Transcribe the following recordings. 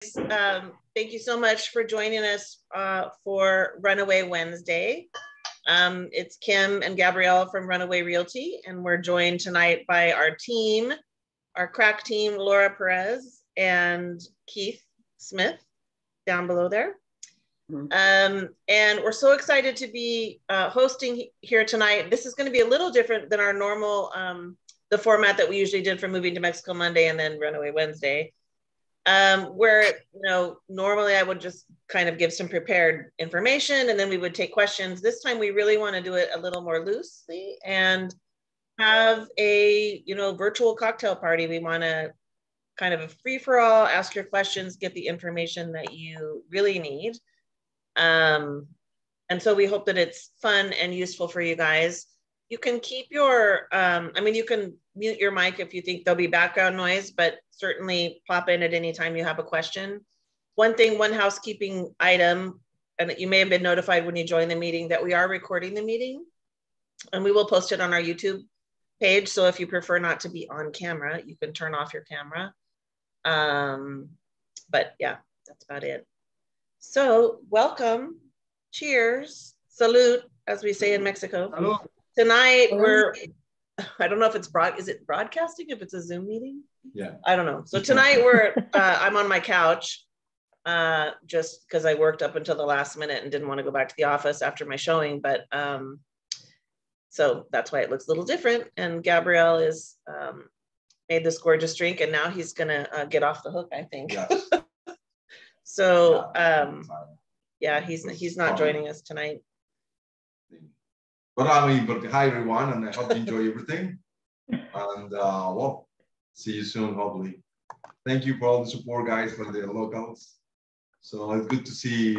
Thank you so much for joining us for Runaway Wednesday. It's Kim and Gabrielle from Runaway Realty, and we're joined tonight by our team, our crack team, Laura Perez and Keith Smith down below there. And we're so excited to be hosting here tonight. This is going to be a little different than our normal, the format that we usually did for Moving to Mexico Monday and then Runaway Wednesday. Where, you know, normally I would just kind of give some prepared information and then we would take questions. This time we really want to do it a little more loosely and have a, you know, virtual cocktail party. We want to kind of a free-for-all, ask your questions, get the information that you really need. And so we hope that it's fun and useful for you guys. You can keep your, I mean, you can mute your mic if you think there'll be background noise, but certainly pop in at any time you have a question. One thing, one housekeeping item, and you may have been notified when you joined the meeting that we are recording the meeting and we will post it on our YouTube page. So if you prefer not to be on camera, you can turn off your camera. But yeah, that's about it. So welcome, cheers, salute, as we say in Mexico. Hello. Tonight we're, I don't know if it's is it broadcasting if it's a Zoom meeting? Yeah. I don't know. So tonight we're, I'm on my couch just because I worked up until the last minute and didn't want to go back to the office after my showing, but so that's why it looks a little different. And Gabrielle is made this gorgeous drink and now he's gonna get off the hook, I think. Yes. So yeah, he's not joining us tonight. But I mean, but hi everyone, and I hope you enjoy everything. And well, see you soon, hopefully. Thank you for all the support, guys, from the locals. So it's good to see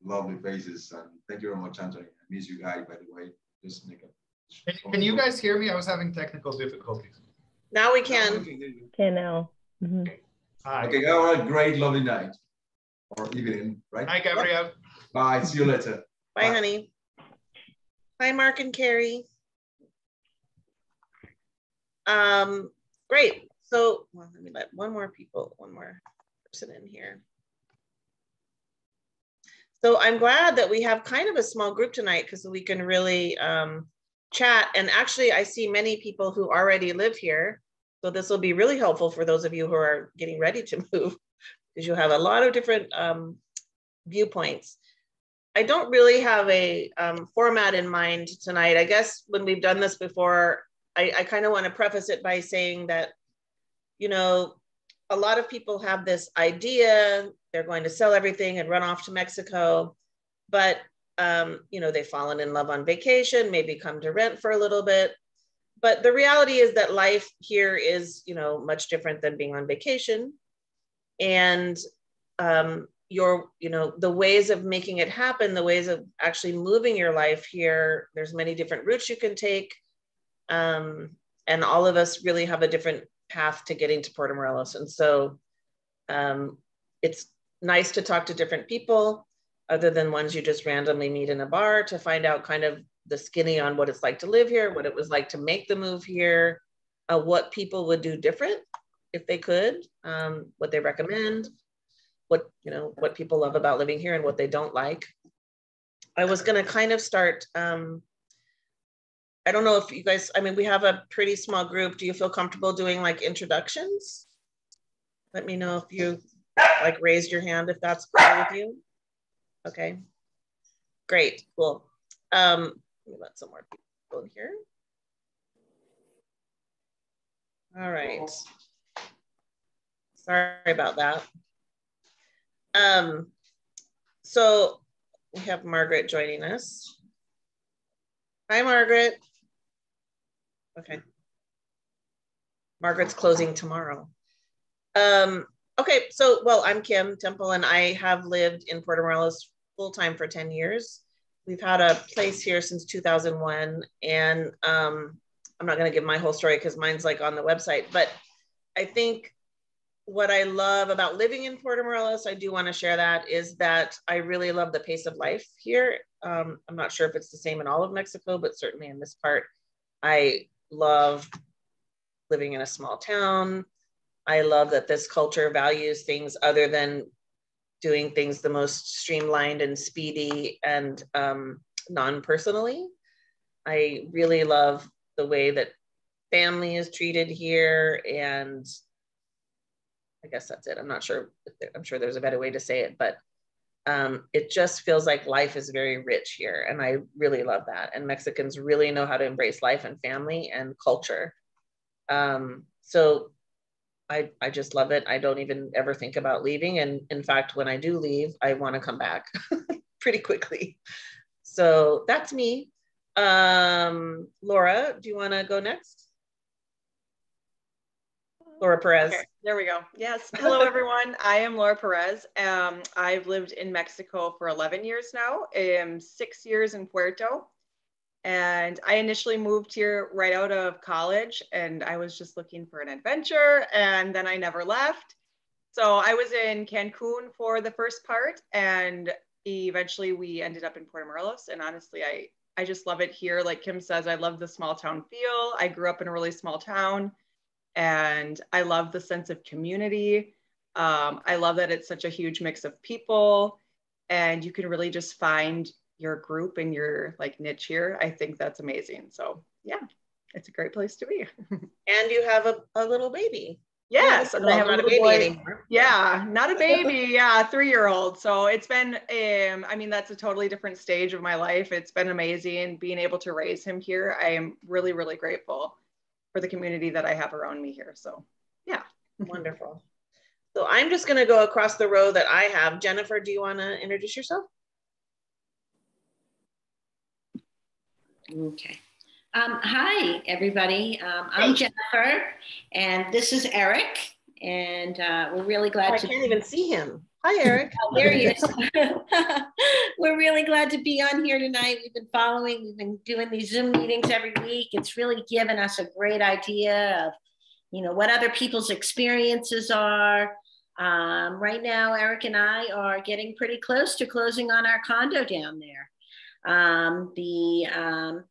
lovely faces, and thank you very much, Anthony. I miss you guys, by the way. Just make it. Can you guys hear me? I was having technical difficulties. Now we can. Can now. Okay. Hi. Okay, have a great, lovely night or evening, right? Hi, Gabrielle. Bye. See you later. Bye, honey. Hi, Mark and Carrie. Great. So well, let me let one more person in here. So I'm glad that we have kind of a small group tonight because we can really chat. And actually, I see many people who already live here. So this will be really helpful for those of you who are getting ready to move because you'll have a lot of different viewpoints. I don't really have a format in mind tonight. I guess when we've done this before, I kind of want to preface it by saying that, you know, a lot of people have this idea, they're going to sell everything and run off to Mexico, but, you know, they've fallen in love on vacation, maybe come to rent for a little bit. But the reality is that life here is, you know, much different than being on vacation. And, you know, the ways of making it happen, the ways of actually moving your life here, there's many different routes you can take. And all of us really have a different path to getting to Puerto Morelos. And so it's nice to talk to different people other than ones you just randomly meet in a bar to find out kind of the skinny on what it's like to live here, what it was like to make the move here, what people would do different if they could, what they recommend, what, you know, what people love about living here and what they don't like. I was going to kind of start, I don't know if you guys, I mean, we have a pretty small group. Do you feel comfortable doing like introductions? Let me know if you like raised your hand, if that's cool with you. Okay, great, cool. Let me let some more people in here. All right. Sorry about that. So we have Margaret joining us. Hi, Margaret. Okay. Margaret's closing tomorrow. Okay, so, well, I'm Kim Temple and I have lived in Puerto Morelos full-time for 10 years. We've had a place here since 2001 and I'm not gonna give my whole story because mine's like on the website, but I think what I love about living in Puerto Morelos, I do wanna share that, is that I really love the pace of life here. I'm not sure if it's the same in all of Mexico, but certainly in this part, I love living in a small town. I love that this culture values things other than doing things the most streamlined and speedy and non-personally. I really love the way that family is treated here, and I guess that's it. I'm not sure. I'm sure there's a better way to say it, but it just feels like life is very rich here, and I really love that. And Mexicans really know how to embrace life and family and culture. So I just love it. I don't even ever think about leaving. And in fact, when I do leave, I want to come back pretty quickly. So that's me. Laura, do you want to go next? Laura Perez. Okay, there we go. Yes. Hello, everyone. I am Laura Perez. I've lived in Mexico for 11 years now. 6 years in Puerto. And I initially moved here right out of college, and I was just looking for an adventure, and then I never left. So I was in Cancun for the first part, and eventually we ended up in Puerto Morelos. And honestly, I just love it here. Like Kim says, I love the small town feel. I grew up in a really small town, and I love the sense of community. I love that it's such a huge mix of people, and you can really just find your group and your like niche here. I think that's amazing. So yeah, it's a great place to be. And you have a little baby. Yes, and I have a little boy. Anymore. Yeah, not a baby. Yeah, 3-year-old. So it's been, I mean, that's a totally different stage of my life. It's been amazing being able to raise him here. I am really, really grateful for the community that I have around me here. So yeah. Wonderful. So I'm just going to go across the row that I have. Jennifer, do you want to introduce yourself? Okay. Hi, everybody. I'm Jennifer, and this is Eric, and we're really glad I can't even see him. Hi, Eric. Oh, there he is. We're really glad to be on here tonight. We've been doing these Zoom meetings every week. It's really given us a great idea of, what other people's experiences are. Right now, Eric and I are getting pretty close to closing on our condo down there. The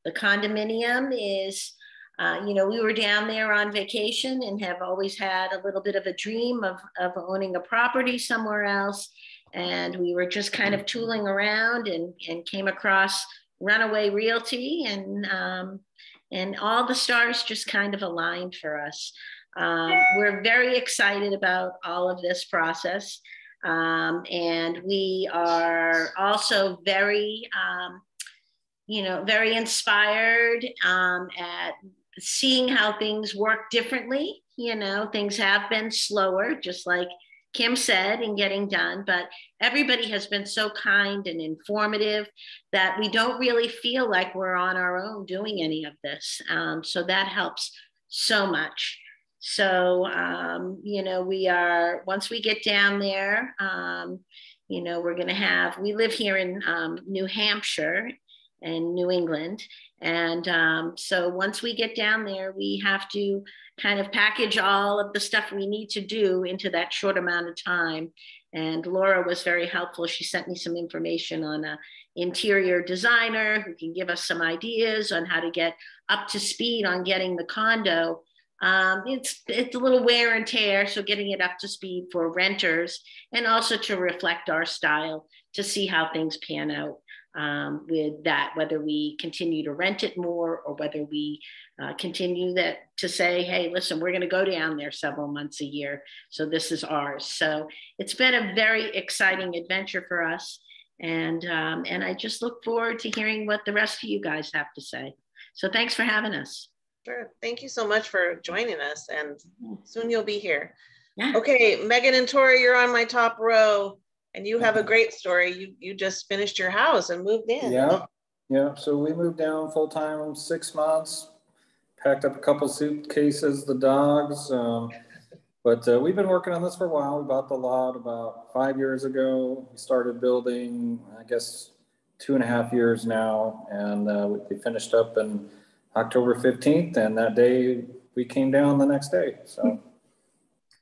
condominium is, we were down there on vacation and have always had a little bit of a dream of owning a property somewhere else. And we were just kind of tooling around and came across Runaway Realty, and all the stars just kind of aligned for us. We're very excited about all of this process. And we are also very, very inspired at seeing how things work differently. Things have been slower, just like Kim said, in getting done, but everybody has been so kind and informative that we don't really feel like we're on our own doing any of this. So that helps so much. So, once we get down there, we're going to we live here in New Hampshire and New England. And so once we get down there, we have to kind of package all of the stuff we need to do into that short amount of time. And Laura was very helpful. She sent me some information on an interior designer who can give us some ideas on how to get up to speed on getting the condo. It's a little wear and tear, so getting it up to speed for renters, and also to reflect our style, to see how things pan out with that, whether we continue to rent it more or whether we continue to say, hey, listen, we're going to go down there several months a year, so this is ours. So it's been a very exciting adventure for us, and I just look forward to hearing what the rest of you guys have to say. So thanks for having us. Sure. Thank you so much for joining us, and soon you'll be here. Yeah. Okay, Megan and Tori, you're on my top row, and you have a great story. You just finished your house and moved in. Yeah. So we moved down full time 6 months, packed up a couple suitcases, the dogs, but we've been working on this for a while. We bought the lot about 5 years ago. We started building, I guess, 2.5 years now, and we finished up in October 15th, and that day we came down the next day. So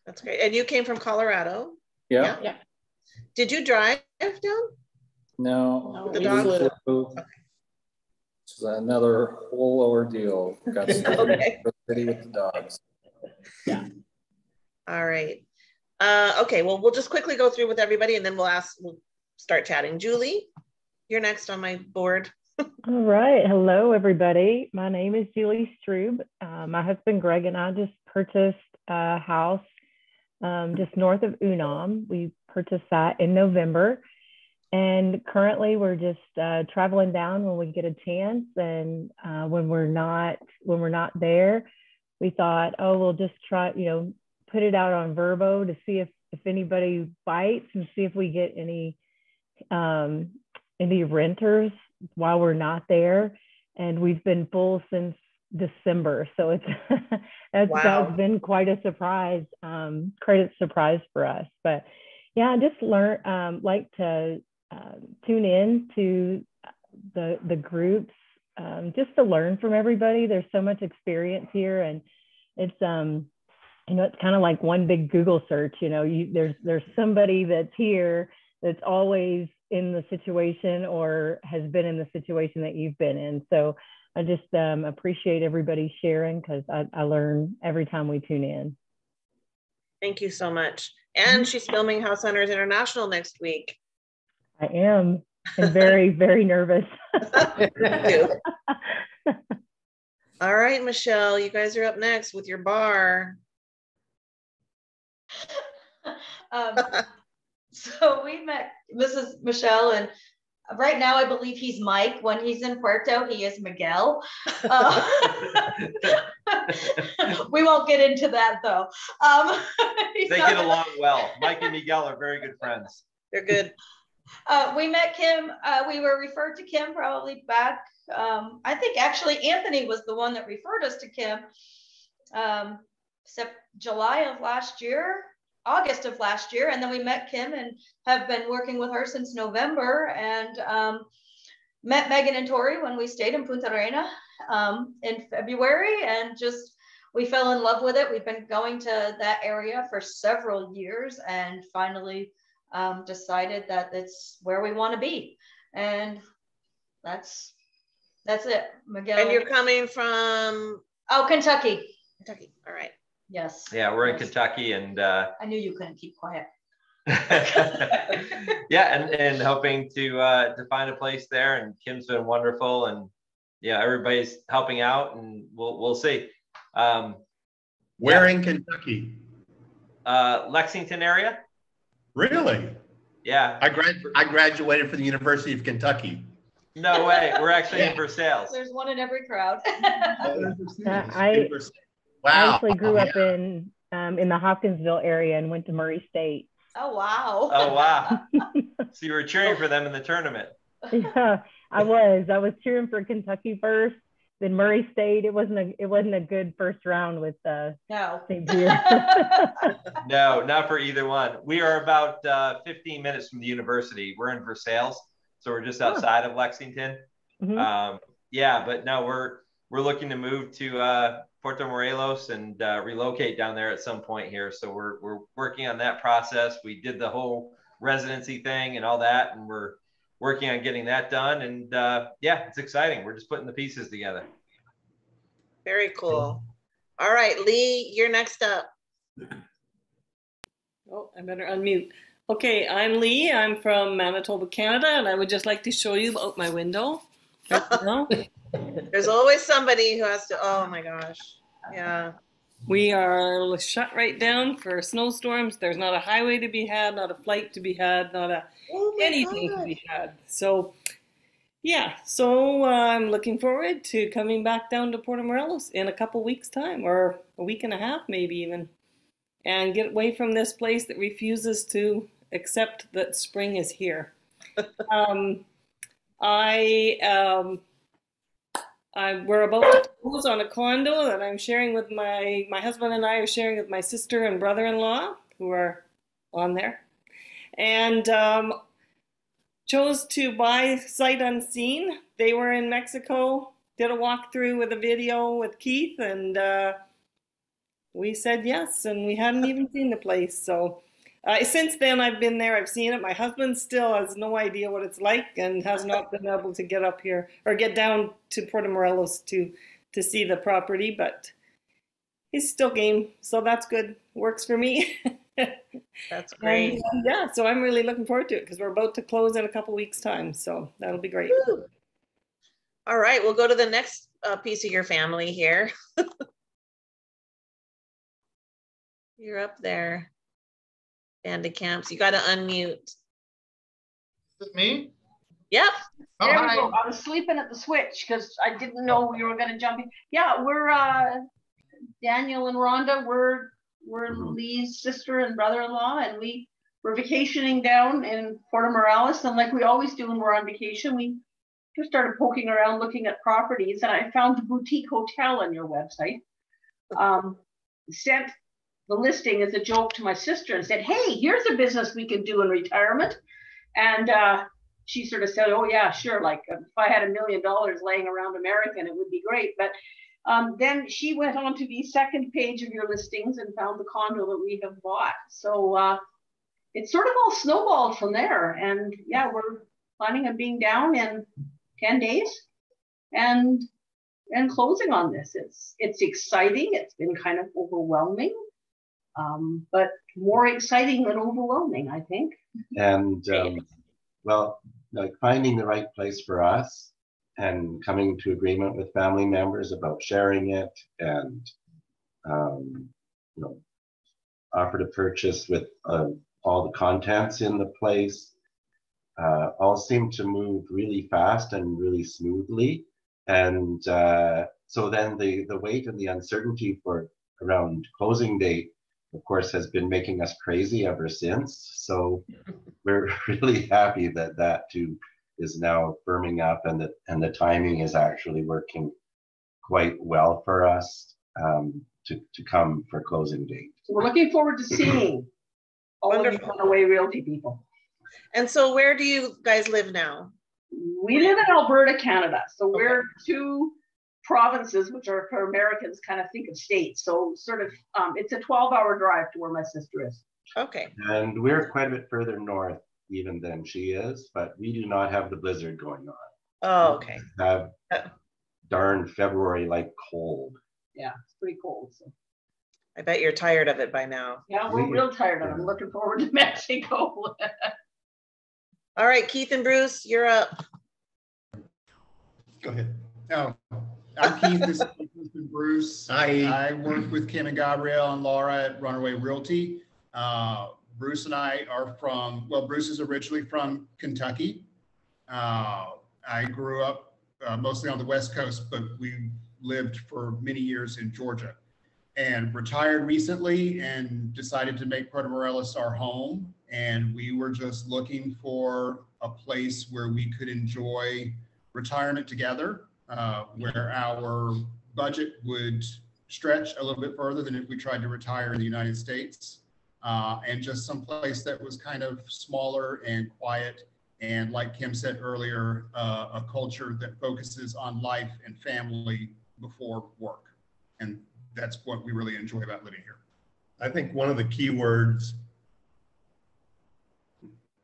that's great. And you came from Colorado? Yeah. Did you drive down? No. The dog flew. Okay. This is another whole ordeal. Got stuck in the city with the dogs. Yeah. All right. Okay, well, we'll just quickly go through with everybody and then we'll start chatting. Julie, you're next on my board. All right. Hello, everybody. My name is Julie Strube. My husband, Greg, and I just purchased a house just north of Unam. We purchased that in November. And currently we're just traveling down when we get a chance. And when we're not there, we thought, oh, we'll just try, put it out on Verbo to see if anybody bites and see if we get any renters while we're not there. And we've been full since December. So it's that's been quite a surprise, for us. But yeah, just like to tune in to the groups, just to learn from everybody. There's so much experience here, and it's it's kind of like one big Google search. There's somebody that's here that's always in the situation or has been in the situation that you've been in. So I just appreciate everybody sharing, because I learn every time we tune in. Thank you so much. And she's filming House Hunters International next week. I am, and very, very nervous. All right, Michelle, you guys are up next with your bar. So we met, this is Michelle, and right now I believe he's Mike. When he's in Puerto, he is Miguel. We won't get into that though. They get along well. Mike and Miguel are very good friends. They're good. We met Kim. We were referred to Kim probably back. I think actually Anthony was the one that referred us to Kim. July of last year, August of last year, and then we met Kim and have been working with her since November, and met Megan and Tori when we stayed in Punta Arena in February, and just we fell in love with it. We've been going to that area for several years, and finally decided that it's where we want to be, and that's it. Miguel. And you're coming from? Oh, Kentucky. Kentucky. All right. Yes. Yeah, we're in Kentucky, and I knew you couldn't keep quiet. Yeah, and hoping to find a place there. And Kim's been wonderful, and yeah, everybody's helping out, and we'll see. Where in Kentucky? Lexington area. Really? Yeah. I graduated from the University of Kentucky. No way. We're actually in Versailles. There's one in every crowd. I actually grew up in the Hopkinsville area and went to Murray State. Oh, wow. Oh, wow. So you were cheering for them in the tournament. Yeah, I was cheering for Kentucky first, then Murray State. It wasn't a good first round with St. Pierre. No, not for either one. We are about 15 minutes from the university. We're in Versailles, so we're just outside of Lexington. Mm-hmm. Yeah, but no, we're looking to move to Puerto Morelos and relocate down there at some point here. So we're working on that process. We did the whole residency thing and all that, and we're working on getting that done. And yeah, it's exciting. We're just putting the pieces together. Very cool. All right, Lee, you're next up. Oh, I better unmute. Okay, I'm Lee. I'm from Manitoba, Canada, and I would just like to show you out my window. There's always somebody who has to, oh my gosh. Yeah. We are shut right down for snowstorms. There's not a highway to be had, not a flight to be had, not anything to be had. So, yeah. So I'm looking forward to coming back down to Puerto Morelos in a couple weeks' time, or a week and a half maybe even, and get away from this place that refuses to accept that spring is here. We're about to close on a condo that I'm sharing with my husband and I are sharing with my sister and brother-in-law who are on there, and chose to buy sight unseen. They were in Mexico, did a walkthrough with a video with Keith, and we said yes, and we hadn't even seen the place. So since then I've been there, I've seen it. My husband still has no idea what it's like and has not been able to get up here or get down to Puerto Morelos to see the property, but he's still game, so that's good. Works for me. That's great. And, yeah, so I'm really looking forward to it because we're about to close in a couple weeks' time, so that'll be great. Woo. All right, we'll go to the next piece of your family here. You're up there, Bandit Camps. You got to unmute. Is it me? Yep. Oh, There hi. we go. I was sleeping at the switch because I didn't know we were going to jump in. Yeah, we're Daniel and Rhonda. We're Lee's sister and brother-in-law, and we're vacationing down in Puerto Morelos. And like we always do when we're on vacation, we just started poking around looking at properties, and I found the boutique hotel on your website. Sent the listing as a joke to my sister and said, "Hey, here's a business we can do in retirement." And she sort of said, "Oh yeah, sure. Like if I had $1 million laying around American, it would be great." But then she went on to the second page of your listings and found the condo that we have bought. So it's sort of all snowballed from there. And yeah, we're planning on being down in 10 days and closing on this. It's exciting. It's been kind of overwhelming, but more exciting than overwhelming, I think. And well, like finding the right place for us and coming to agreement with family members about sharing it and you know, offer to purchase with all the contents in the place all seem to move really fast and really smoothly. And so then the wait and the uncertainty for around closing date, of course, has been making us crazy ever since. So we're really happy that that too is now firming up and the timing is actually working quite well for us to come for closing date. So we're looking forward to seeing all of you Runaway Realty people. And so where do you guys live now? We live in Alberta, Canada. So we're two provinces, which are for Americans kind of think of states. So sort of, it's a 12-hour drive to where my sister is. Okay. And we're quite a bit further north even than she is, but we do not have the blizzard going on. Oh, okay. We have darn February like cold. Yeah, it's pretty cold. So. I bet you're tired of it by now. Yeah, we're real tired of it. I'm looking forward to Mexico. All right, Keith and Bruce, you're up. Go ahead. Oh, I'm Keith. This is Bruce. Hi. I work with Kim and Gabrielle and Laura at Runaway Realty. Bruce and I are from, well, Bruce is originally from Kentucky. I grew up mostly on the West Coast, but we lived for many years in Georgia and retired recently and decided to make Puerto Morelos our home. And we were just looking for a place where we could enjoy retirement together, where our budget would stretch a little bit further than if we tried to retire in the United States, and just some place that was kind of smaller and quiet. And like Kim said earlier, a culture that focuses on life and family before work. And that's what we really enjoy about living here. I think one of the key words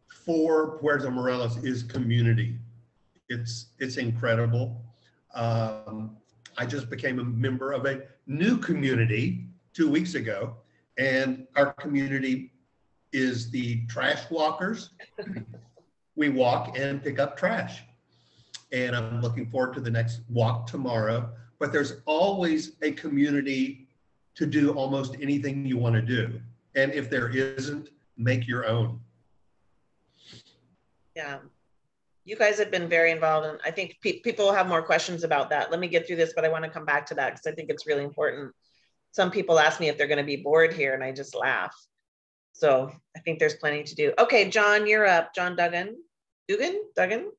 for Puerto Morelos is community. It's incredible. I just became a member of a new community 2 weeks ago, and our community is the trash walkers. We walk and pick up trash. And I'm looking forward to the next walk tomorrow. But there's always a community to do almost anything you want to do. And if there isn't, make your own. Yeah. You guys have been very involved, and I think people have more questions about that. Let me get through this, but I want to come back to that because I think it's really important. Some people ask me if they're going to be bored here, and I just laugh. So I think there's plenty to do. Okay, John, you're up. John Duggan. Duggan?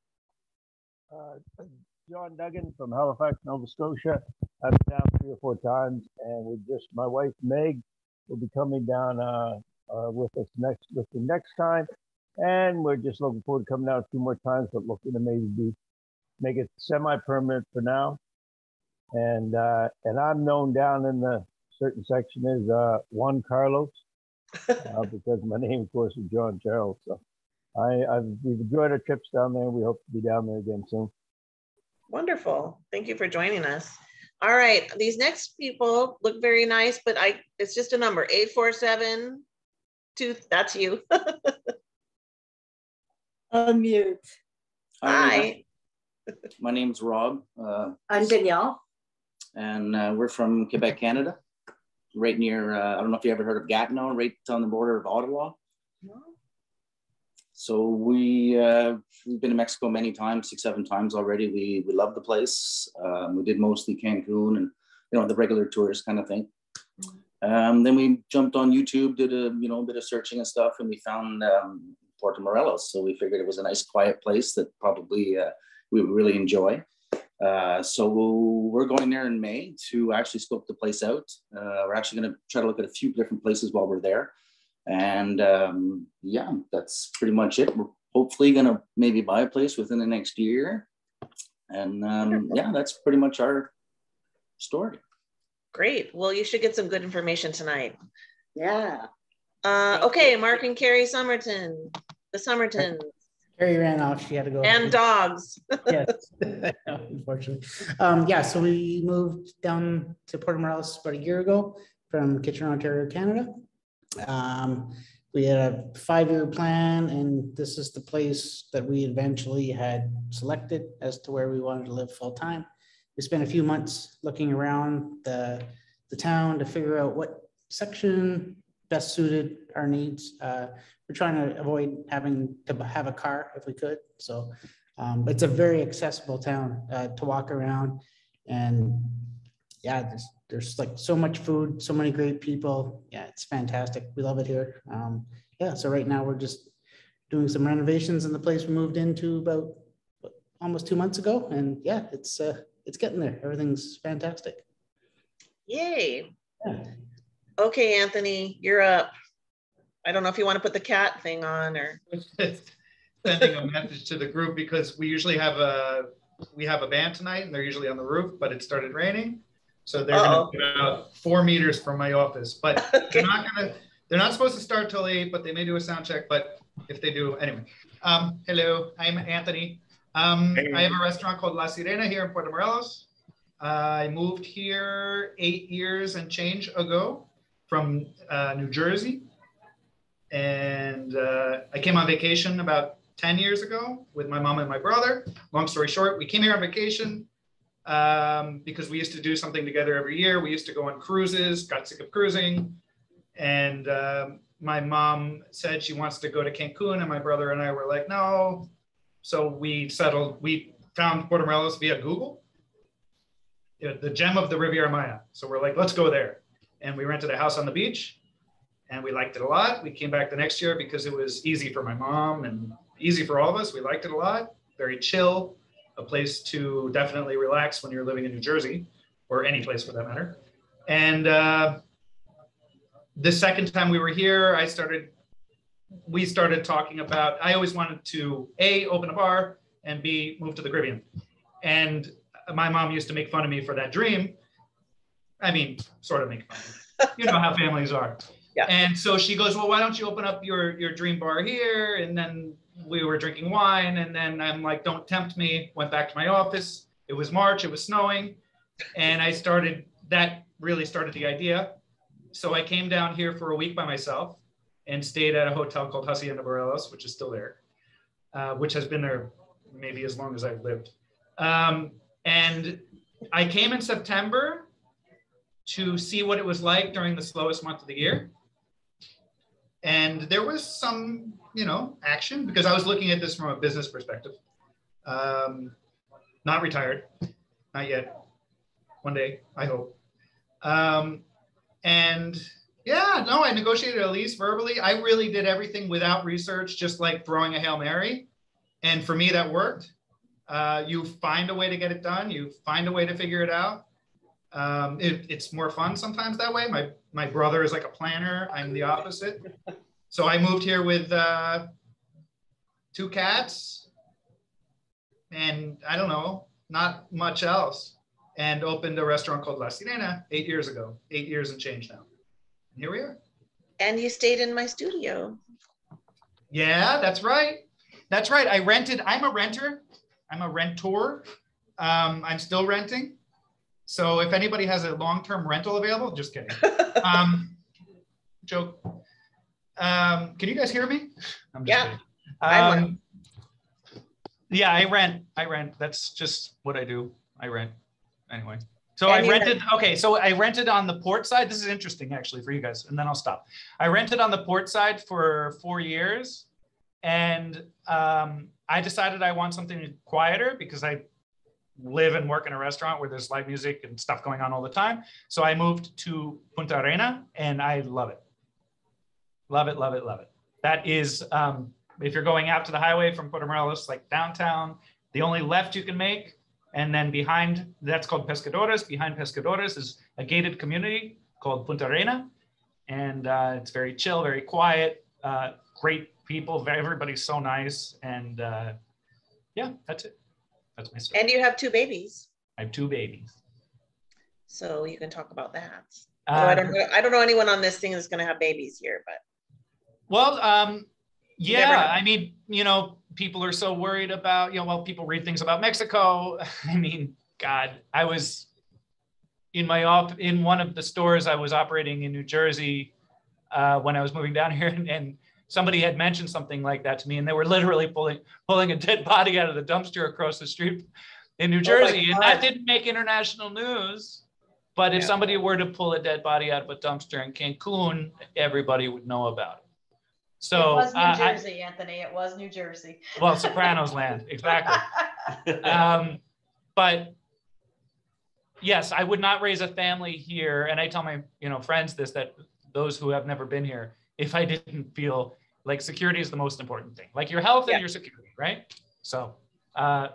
John Duggan from Halifax, Nova Scotia. I've been down 3 or 4 times, and my wife Meg will be coming down with us next time. And we're just looking forward to coming out 2 more times, but looking to maybe make it semi-permanent for now. And I'm known down in the certain section as Juan Carlos, because my name, of course, is John Charles. So we've enjoyed our trips down there. We hope to be down there again soon. Wonderful. Thank you for joining us. All right, these next people look very nice, but it's just a number, 847. That's you. Unmute. Hi. My name's Rob. I'm Danielle. And we're from Quebec, Canada, right near, I don't know if you ever heard of Gatineau, right on the border of Ottawa. No. So we've been to Mexico many times, 6, 7 times already. We love the place. We did mostly Cancun and, you know, the regular tourist kind of thing. Then we jumped on YouTube, did a bit of searching and stuff, and we found Puerto Morelos. So we figured it was a nice, quiet place that probably we would really enjoy. So we're going there in May to actually scope the place out. We're actually going to try to look at a few different places while we're there. And yeah, that's pretty much it. We're hopefully going to maybe buy a place within the next year. And yeah, that's pretty much our story. Great. Well, you should get some good information tonight. Yeah. Okay, Mark and Carrie Somerton, the Somertons. Carrie ran off. She had to go. And dogs. Yes, unfortunately. Yeah, so we moved down to Puerto Morelos about a year ago from Kitchener, Ontario, Canada. We had a 5-year plan, and this is the place that we eventually had selected as to where we wanted to live full time. We spent a few months looking around the town to figure out what section best suited our needs. We're trying to avoid having to have a car if we could. So it's a very accessible town to walk around, and yeah, there's like so much food, so many great people. Yeah, it's fantastic. We love it here. Yeah, so right now we're just doing some renovations in the place we moved into about almost 2 months ago, and yeah, it's getting there. Everything's fantastic. Yay. Yeah. Okay, Anthony, you're up. I don't know if you want to put the cat thing on or sending a message to the group, because we usually have a band tonight and they're usually on the roof, but it started raining. So they're going to be about 4 meters from my office, but okay. They're not supposed to start till 8, but they may do a sound check. But if they do, anyway. Hello, I'm Anthony. Hey. I have a restaurant called La Sirena here in Puerto Morelos. I moved here 8 years and change ago from New Jersey. And I came on vacation about 10 years ago with my mom and my brother. Long story short, we came here on vacation because we used to do something together every year. We used to go on cruises, got sick of cruising. And my mom said she wants to go to Cancun, and my brother and I were like, no. So we found Puerto Morelos via Google, the gem of the Riviera Maya. So we're like, let's go there. And we rented a house on the beach, and we liked it a lot. We came back the next year because it was easy for my mom and easy for all of us. We liked it a lot. Very chill, a place to definitely relax when you're living in New Jersey, or any place for that matter. And the second time we were here, we started talking about, I always wanted to A, open a bar, and B, move to the Caribbean. And my mom used to make fun of me for that dream. I mean, sort of make fun of me. You know how families are. Yeah. And so she goes, well, why don't you open up your dream bar here? And then we were drinking wine, and then I'm like, don't tempt me. Went back to my office. It was March, it was snowing. And that really started the idea. So I came down here for a week by myself and stayed at a hotel called Hacienda Morelos, which is still there, which has been there maybe as long as I've lived. And I came in September to see what it was like during the slowest month of the year. And there was some, action, because I was looking at this from a business perspective. Not retired, not yet. One day, I hope. And yeah, no, I negotiated a lease verbally. I really did everything without research, just like throwing a Hail Mary. And for me, that worked. You find a way to get it done. You find a way to figure it out. It's more fun sometimes that way. My brother is like a planner. I'm the opposite. So I moved here with 2 cats and I don't know, not much else, and opened a restaurant called La Sirena 8 years ago, 8 years and change now. And here we are. And you stayed in my studio. Yeah, that's right. That's right. I'm a renter. I'm a rentor. I'm still renting. So if anybody has a long-term rental available, just kidding. Joke. Can you guys hear me? I'm just kidding. Yeah, I rent. That's just what I do. I rent anyway. So I rented, okay, so I rented on the port side. This is interesting actually for you guys, and then I'll stop. I rented on the port side for 4 years, and I decided I want something quieter because I live and work in a restaurant where there's live music and stuff going on all the time. So I moved to Punta Arena, and I love it. Love it, love it, love it. That is, if you're going out to the highway from Puerto Morelos, like downtown, the only left you can make, and then behind, that's called Pescadores. Behind Pescadores is a gated community called Punta Arena. And it's very chill, very quiet, great people. Everybody's so nice. And yeah, that's it. That's my story. And you have 2 babies. I have 2 babies. So you can talk about that. I don't know anyone on this thing that's going to have babies here, but. Well, yeah, I mean, you know, people are so worried about, you know, well, people read things about Mexico. I mean, God, I was in one of the stores I was operating in New Jersey when I was moving down here, and somebody had mentioned something like that to me, and they were literally pulling a dead body out of the dumpster across the street in New Jersey, and that didn't make international news. But if somebody were to pull a dead body out of a dumpster in Cancun, everybody would know about it. So it was New Jersey, Anthony. It was New Jersey. Well, Sopranos land, exactly. But yes, I would not raise a family here, and I tell my friends this, that those who have never been here, if I didn't feel like security is the most important thing, like your health and your security, right? So, yeah,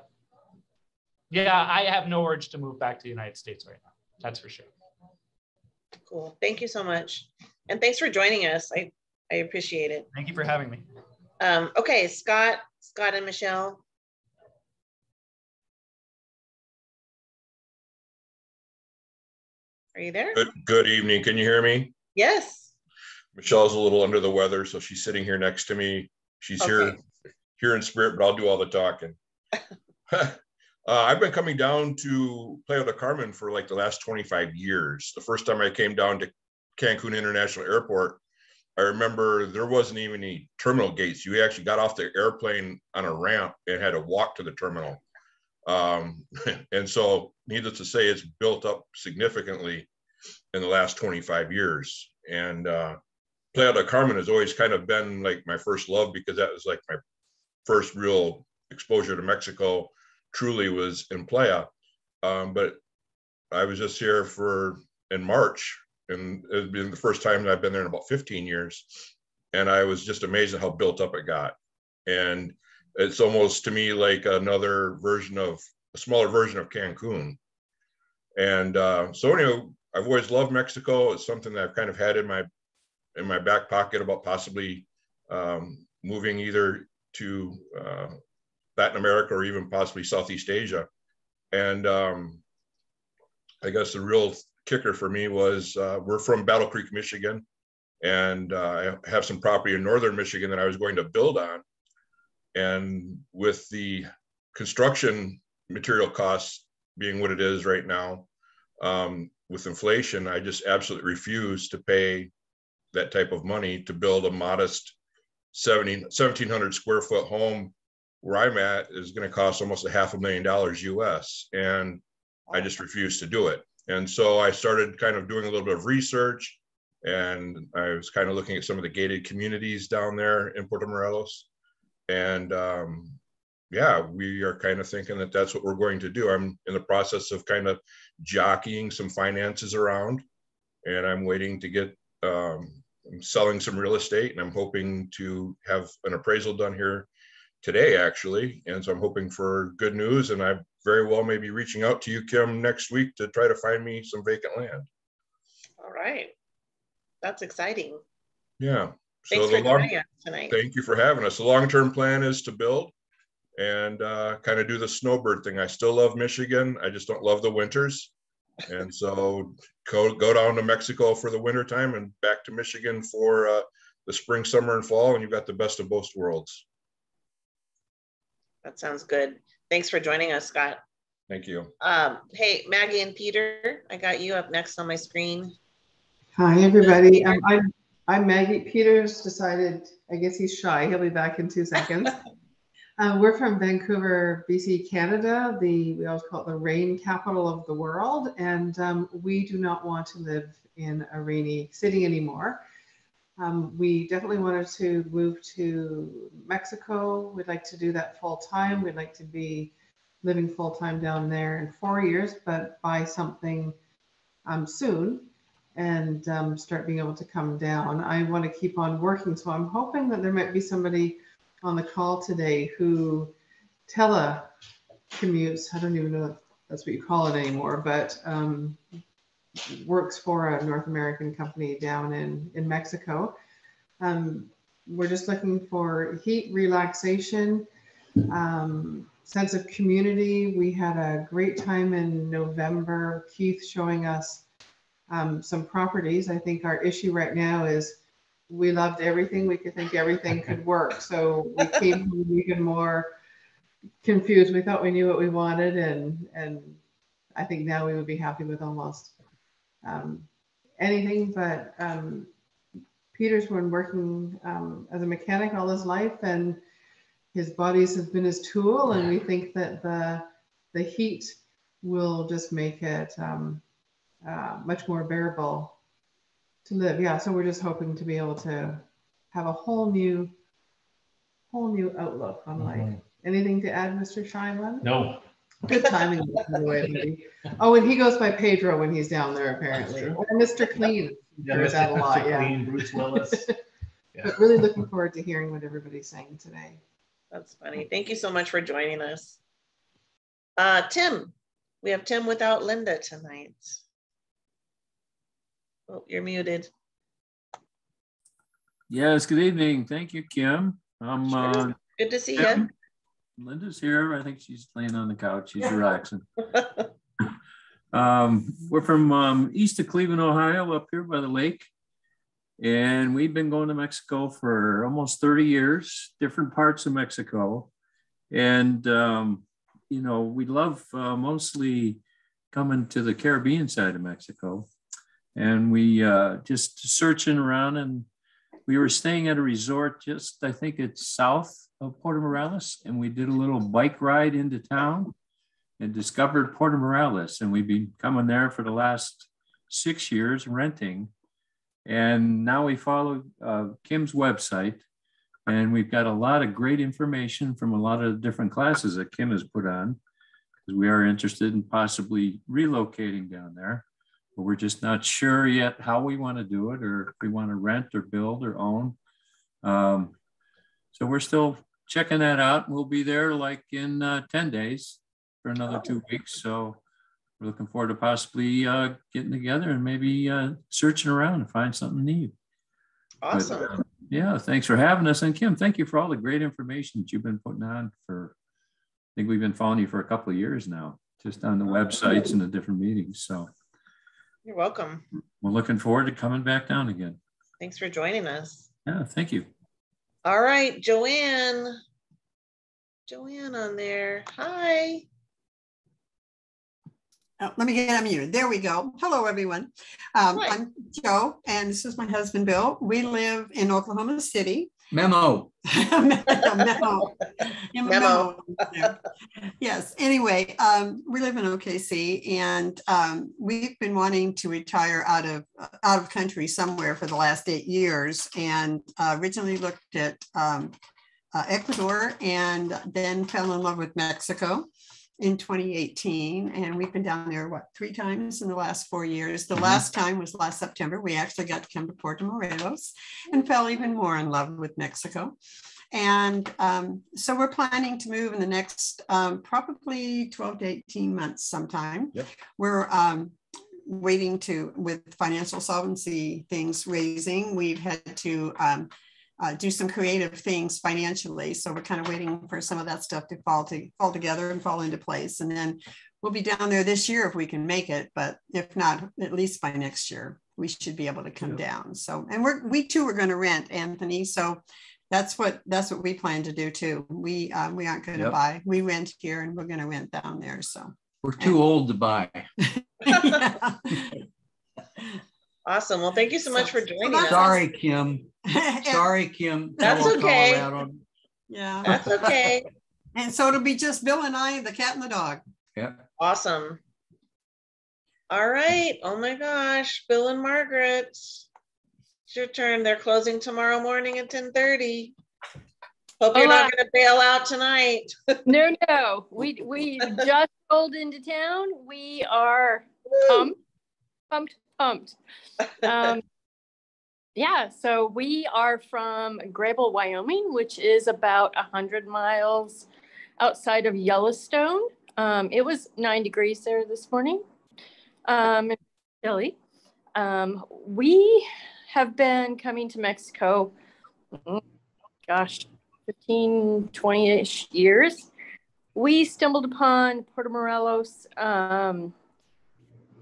I have no urge to move back to the United States right now. That's for sure. Cool. Thank you so much, and thanks for joining us. I appreciate it. Thank you for having me. Okay, Scott and Michelle. Are you there? Good evening. Can you hear me? Yes. Michelle's a little under the weather, so she's sitting here next to me. She's here in spirit, but I'll do all the talking. I've been coming down to Playa del Carmen for like the last 25 years. The first time I came down to Cancun International Airport, I remember there wasn't even any terminal gates. You actually got off the airplane on a ramp and had to walk to the terminal. And so needless to say, it's built up significantly in the last 25 years. And Playa del Carmen has always kind of been like my first love, because that was like my first real exposure to Mexico truly was in Playa. But I was just here in March, and it's been the first time that I've been there in about 15 years. And I was just amazed at how built up it got. And it's almost to me like a smaller version of Cancun. And so anyway, I've always loved Mexico. It's something that I've kind of had in my back pocket about possibly moving either to Latin America or even possibly Southeast Asia. And I guess the real kicker for me was we're from Battle Creek, Michigan, and I have some property in northern Michigan that I was going to build on. And with the construction material costs being what it is right now, with inflation, I just absolutely refuse to pay that type of money to build a modest 1,700 square foot home. Where I'm at is going to cost almost $500,000 US, and I just refuse to do it. And so I started kind of doing a little bit of research, and I was kind of looking at some of the gated communities down there in Puerto Morelos. And yeah, we are kind of thinking that that's what we're going to do. I'm in the process of kind of jockeying some finances around, and I'm waiting to get, I'm selling some real estate, and I'm hoping to have an appraisal done here today, actually. And so I'm hoping for good news, and I very well may be reaching out to you, Kim, next week to try to find me some vacant land. All right. That's exciting. Yeah. Thanks for joining us tonight. Thank you for having us. The long-term plan is to build and kind of do the snowbird thing. I still love Michigan. I just don't love the winters. And so go down to Mexico for the wintertime and back to Michigan for the spring, summer, and fall, and you've got the best of both worlds. That sounds good. Thanks for joining us, Scott. Thank you. Hey, Maggie and Peter, I got you up next on my screen. Hi, everybody. I'm Maggie. Peter's decided, I guess he's shy. He'll be back in 2 seconds. We're from Vancouver, BC, Canada. We always call it the rain capital of the world. And we do not want to live in a rainy city anymore. We definitely wanted to move to Mexico. We'd like to do that full time. We'd like to be living full time down there in 4 years, but buy something soon and start being able to come down. I want to keep on working, so I'm hoping that there might be somebody on the call today who telecommutes. I don't even know if that's what you call it anymore, but works for a North American company down in Mexico. We're just looking for heat, relaxation, sense of community. We had a great time in November. Keith showing us some properties. I think our issue right now is we loved everything. We could think everything could work. So we came even more confused. We thought we knew what we wanted, and I think now we would be happy with almost anything. But Peter's been working as a mechanic all his life, and his bodies have been his tool, and we think that the heat will just make it much more bearable to live. Yeah, so we're just hoping to be able to have a whole new outlook on life. Anything to add, Mr. Scheinman? No. Good timing, by the way, maybe. Oh, and he goes by Pedro when he's down there, apparently. Or Mr. Clean. Yeah, Hears that a lot, Mr. yeah. Clean, Bruce Willis. Yeah. But really looking forward to hearing what everybody's saying today. That's funny. Thank you so much for joining us. Tim, we have Tim without Linda tonight. Oh, you're muted. Yes, good evening. Thank you, Kim. Sure. Good to see you. Linda's here. I think she's laying on the couch. She's relaxing. We're from east of Cleveland, Ohio, up here by the lake. And we've been going to Mexico for almost 30 years, different parts of Mexico. And, you know, we love mostly coming to the Caribbean side of Mexico. And we just searching around, and we were staying at a resort just, I think it's south of Puerto Morelos. And we did a little bike ride into town and discovered Puerto Morelos. And we've been coming there for the last 6 years renting. And now we follow Kim's website, and we've got a lot of great information from a lot of different classes that Kim has put on, because we are interested in possibly relocating down there, but we're just not sure yet how we want to do it, or if we want to rent or build or own. So we're still checking that out. We'll be there like in 10 days for another 2 weeks. So we're looking forward to possibly getting together and maybe searching around and find something neat. Awesome. But, yeah, thanks for having us. And Kim, thank you for all the great information that you've been putting on for, I think we've been following you for a couple of years now, just on the websites and the different meetings. So you're welcome. We're looking forward to coming back down again. Thanks for joining us. Yeah, thank you. All right, Joanne. Joanne on there. Hi. Oh, let me get unmuted. There we go. Hello, everyone. I'm Joe, and this is my husband, Bill. We live in Oklahoma City. Memo. Memo. Yes. Anyway, we live in OKC, and we've been wanting to retire out of country somewhere for the last 8 years, and originally looked at Ecuador, and then fell in love with Mexico in 2018, and we've been down there 3 times in the last 4 years. The last time was last September. We actually got to come to Puerto Morelos and fell even more in love with Mexico. And so we're planning to move in the next probably 12 to 18 months sometime. Yep. We're waiting with financial solvency things raising, we've had to do some creative things financially. So we're kind of waiting for some of that stuff to fall together and fall into place. And then we'll be down there this year if we can make it, but if not, at least by next year, we should be able to come down. So, and we too are going to rent, Anthony. So that's what we plan to do too. We aren't going to buy, we rent here, and we're going to rent down there. So We're too old to buy. Awesome. Well, thank you so much for joining us. Sorry, Kim. Sorry, Kim. That's Fellow okay. Colorado. Yeah. That's okay. And so it'll be just Bill and I, the cat and the dog. Yeah. Awesome. All right. Oh my gosh. Bill and Margaret. It's your turn. They're closing tomorrow morning at 10:30. Hope you're not going to bail out tonight. No. We just rolled into town. We are pumped. Yeah, so we are from Grable, Wyoming, which is about 100 miles outside of Yellowstone. It was 9 degrees there this morning. Chilly. We have been coming to Mexico, 15, 20-ish years. We stumbled upon Puerto Morelos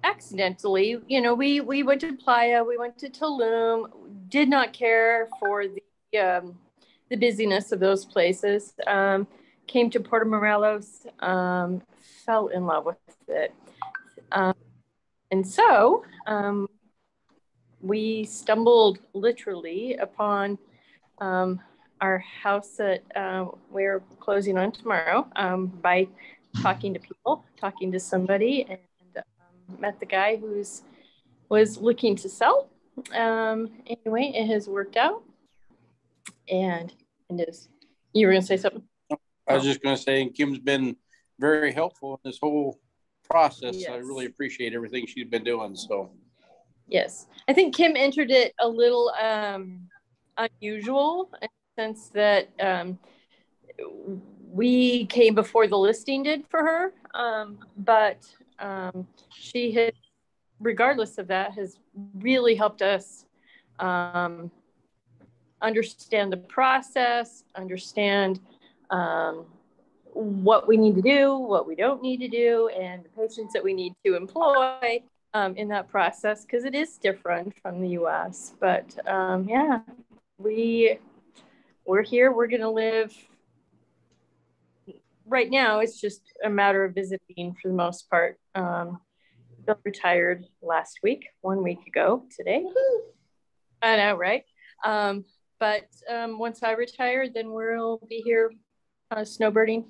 accidentally. You know, we went to Playa, we went to Tulum, did not care for the busyness of those places. Came to Puerto Morelos, fell in love with it. And so we stumbled literally upon our house that we're closing on tomorrow by talking to people, talking to somebody, and met the guy was looking to sell. Anyway, it has worked out, and it is. You were going to say something? I was just going to say, Kim's been very helpful in this whole process. Yes. I really appreciate everything she's been doing. So, yes, I think Kim entered it a little unusual in the sense that we came before the listing did for her, but she has, regardless of that, has really helped us understand the process, understand what we need to do, what we don't need to do, and the patience that we need to employ in that process, because it is different from the US. But yeah, we're here. We're going to live. Right now, it's just a matter of visiting for the most part. Bill retired last week, 1 week ago today. I know, right? But once I retire, then we'll be here snowbirding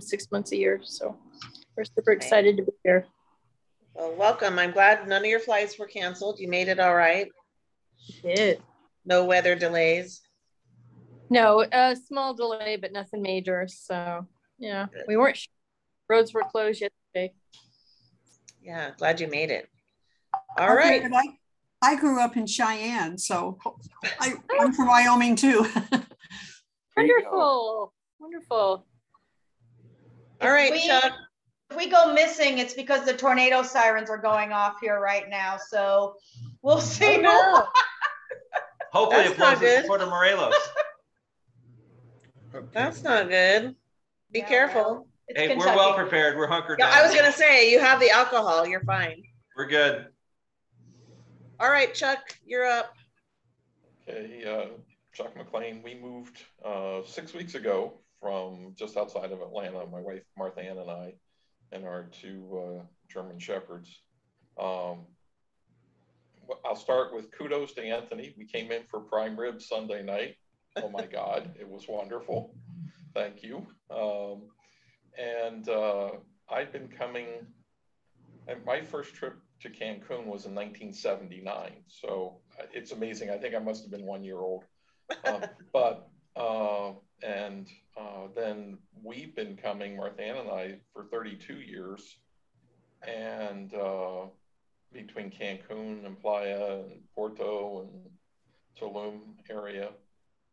6 months a year. So we're super excited to be here. Well, welcome. I'm glad none of your flights were canceled. You made it all right. Did. No weather delays. No, a small delay, but nothing major. So yeah, we weren't sure. Roads were closed yesterday. Yeah, glad you made it. All right. I grew up in Cheyenne, so I'm from Wyoming too. Wonderful. Wonderful. All right, Chuck. If we go missing, it's because the tornado sirens are going off here right now. So we'll see. Oh, no. Hopefully That's it blows not good. into Puerto Morelos. That's not good. Be careful. Well, hey, we're well prepared. We're hunkered down. I was going to say, you have the alcohol. You're fine. We're good. All right, Chuck, you're up. Okay, Chuck McLean. We moved 6 weeks ago from just outside of Atlanta, my wife Martha Ann and I, and our two German Shepherds. I'll start with kudos to Anthony. We came in for prime rib Sunday night. Oh my God, it was wonderful. Thank you. And I've been coming, and my first trip to Cancun was in 1979. So it's amazing. I think I must have been 1 year old. Then we've been coming, Martha Ann and I, for 32 years. And between Cancun and Playa and Porto and Tulum area.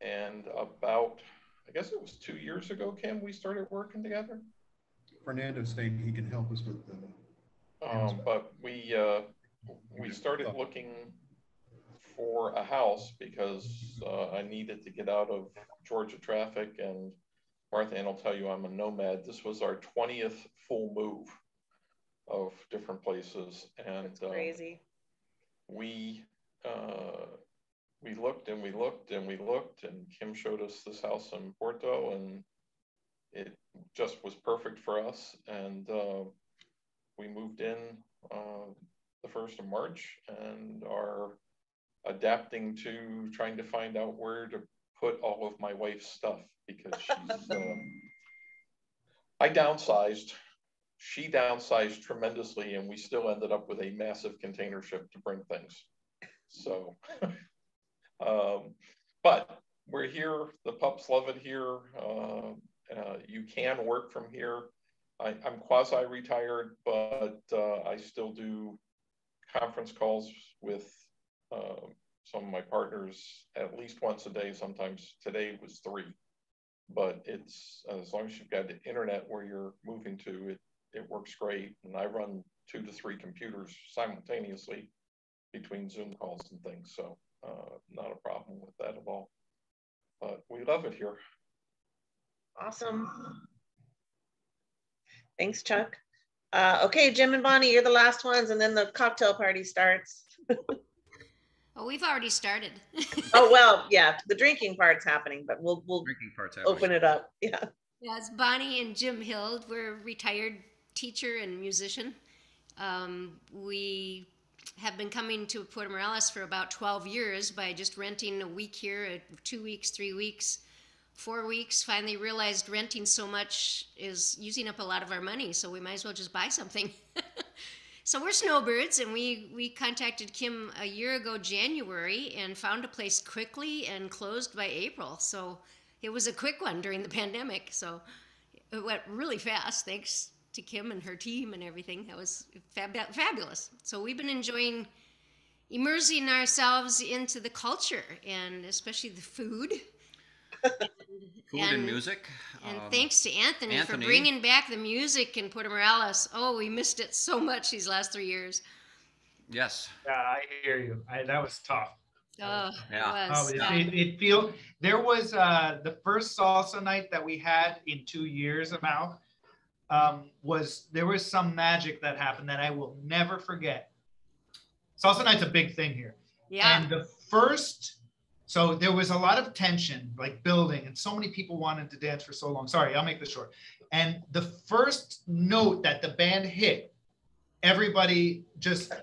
And about, I guess it was 2 years ago, Kim, we started working together. Fernando's saying he can help us with the. But we started looking for a house because I needed to get out of Georgia traffic, and Martha Ann will tell you I'm a nomad. This was our 20th full move of different places, and that's crazy. We looked and we looked and we looked, and Kim showed us this house in Porto, and it just was perfect for us. And we moved in the 1st of March and are adapting to trying to find out where to put all of my wife's stuff because she's, I downsized, she downsized tremendously, and we still ended up with a massive container ship to bring things. So, but we're here, the pups love it here. You can work from here. I'm quasi-retired, but I still do conference calls with some of my partners at least once a day. Sometimes today was 3, but it's as long as you've got the internet where you're moving to, it works great. And I run 2 to 3 computers simultaneously between Zoom calls and things. So not a problem with that at all, but we love it here. Awesome. Thanks, Chuck. Okay, Jim and Bonnie, you're the last ones, and then the cocktail party starts. Oh, we've already started. Oh, well, yeah, the drinking part's happening, but we'll drinking part's open it up. Yeah. Yeah, it's Bonnie and Jim Hild. We're a retired teacher and musician. We have been coming to Puerto Morelos for about 12 years by just renting a week here, 2 weeks, 3 weeks, 4 weeks. Finally realized renting so much is using up a lot of our money, so we might as well just buy something. So we're snowbirds, and we contacted Kim a year ago, January, and found a place quickly and closed by April. So it was a quick one during the pandemic. So it went really fast, thanks to Kim and her team and everything. That was fabulous. So we've been enjoying immersing ourselves into the culture, and especially the food. Food and music. And thanks to Anthony for bringing back the music in Puerto Morelos. Oh, we missed it so much these last 3 years. Yes. Yeah, I hear you. That was tough. Oh, yeah. It was. There was the first salsa night that we had in 2 years about. There was some magic that happened that I will never forget. Salsa night's a big thing here. Yeah. And so there was a lot of tension, like building, and so many people wanted to dance for so long. Sorry, I'll make this short. And the first note that the band hit, everybody just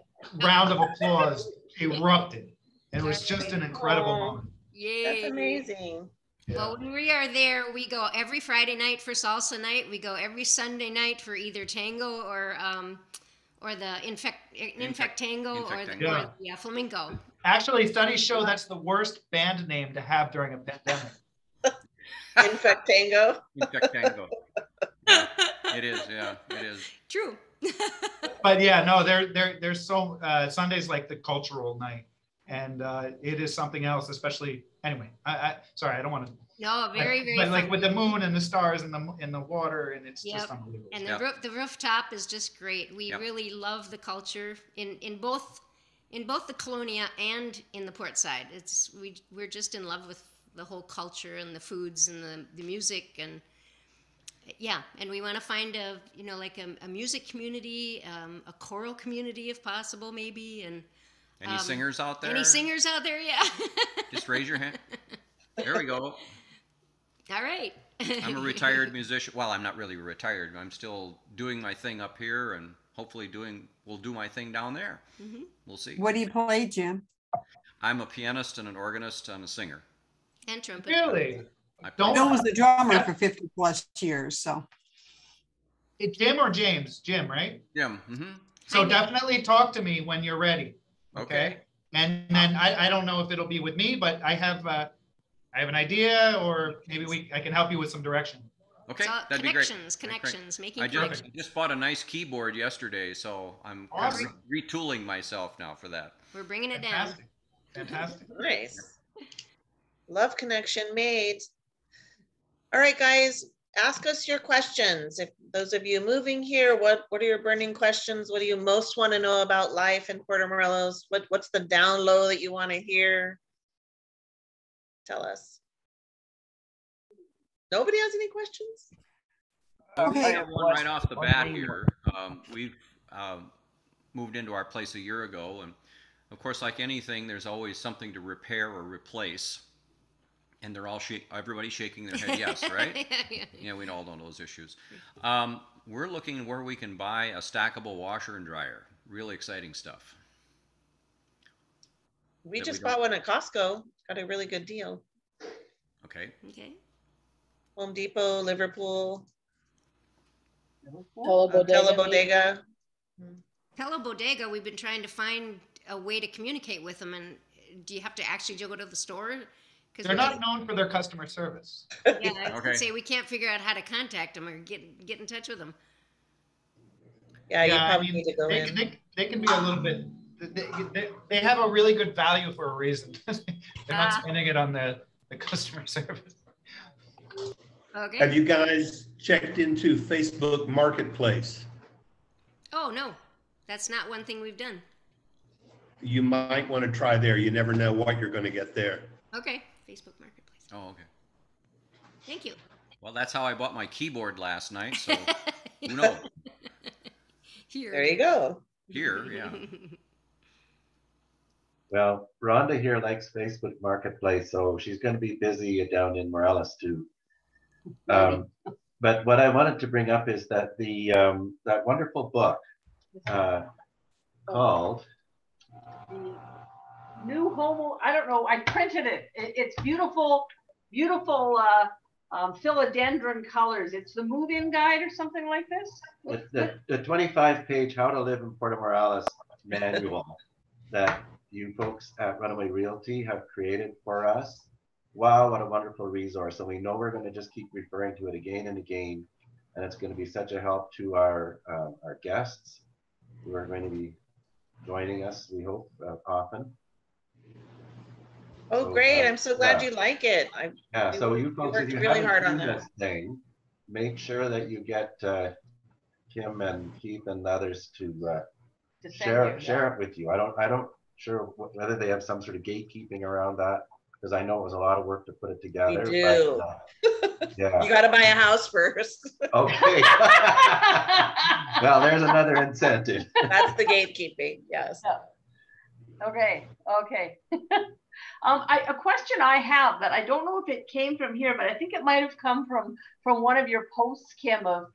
round of applause erupted. And it was just an incredible moment. Yay. That's amazing. Yeah. Well, when we are there, we go every Friday night for salsa night. We go every Sunday night for either tango or the infect tango or the flamenco. Actually, studies show that's the worst band name to have during a pandemic. Infect tango. Infect tango. Yeah, it is. Yeah, it is. True. But yeah, no, there's so Sunday's like the cultural night, and it is something else. Especially anyway. Sorry, I don't want to. No, very But fun. like with the moon and the stars and the water, and it's just unbelievable. And the rooftop is just great. We really love the culture in both the Colonia and in the port side. We're just in love with the whole culture and the foods and the music, and and we want to find a music community, a choral community if possible, maybe. And any singers out there? Any singers out there? Yeah. Just raise your hand. There we go. All right. I'm a retired musician. Well, I'm not really retired. I'm still doing my thing up here, and hopefully we'll do my thing down there. Mm-hmm. We'll see. What do you play, Jim? I'm a pianist and an organist and a singer. And trumpet. Really? Bill was the drummer for 50 plus years, so. Jim or James? Jim, right? Jim. Mm-hmm. So definitely talk to me when you're ready. Okay. And then I don't know if it'll be with me, but I have an idea, or maybe I can help you with some direction. Okay, So that'd be great. Connections, making I connections. just bought a nice keyboard yesterday, so I'm Awesome. retooling myself now for that. We're bringing it down. Fantastic. Nice. Love connection made. All right, guys, ask us your questions. If those of you moving here, what are your burning questions? What do you most want to know about life in Puerto Morelos? What's the down low that you want to hear? Tell us. Nobody has any questions? I have one right off the bat here. We've moved into our place a year ago, and of course, like anything, there's always something to repair or replace. And they're all everybody's shaking their head yes, right? Yeah, we all know those issues. we're looking where we can buy a stackable washer and dryer. Really exciting stuff. We just bought one at Costco. Got a really good deal. Okay. Okay. Home Depot, Liverpool. Bodega. Bodega. Pella Bodega, we've been trying to find a way to communicate with them, and do you have to actually go to the store? They're not known for their customer service. Yeah, I would say we can't figure out how to contact them or get in touch with them. Yeah, you probably need to go in. They can be a little bit. They have a really good value for a reason. They're not spending it on the customer service. Okay. Have you guys checked into Facebook Marketplace? Oh no, that's not one thing we've done. You might want to try there. You never know what you're going to get there. Okay, Facebook Marketplace. Oh, okay. Thank you. Well, that's how I bought my keyboard last night, so who knows? There you go. Here, yeah. Well, Rhonda here likes Facebook Marketplace, so she's going to be busy down in Morelos too. But what I wanted to bring up is that the that wonderful book called New Homo. I don't know. I printed it. It's beautiful, beautiful philodendron colors. It's the move-in guide or something like this. the 25-page How to Live in Puerto Morelos manual that you folks at Runaway Realty have created for us. Wow, what a wonderful resource. And we know we're going to just keep referring to it again and again. And it's going to be such a help to our guests who are going to be joining us, we hope, often. Oh, great. I'm so glad you like it. So you folks, if you really hard haven't on seen that. this thing, make sure that you get Kim and Keith and others to share it with you. I don't sure whether they have some sort of gatekeeping around that, because I know it was a lot of work to put it together. We do. But, yeah. You got to buy a house first. Okay. Well, there's another incentive. That's the gatekeeping. Yes. Okay. Okay. A question I have that I don't know if it came from here, but I think it might have come from one of your posts, Kim, of,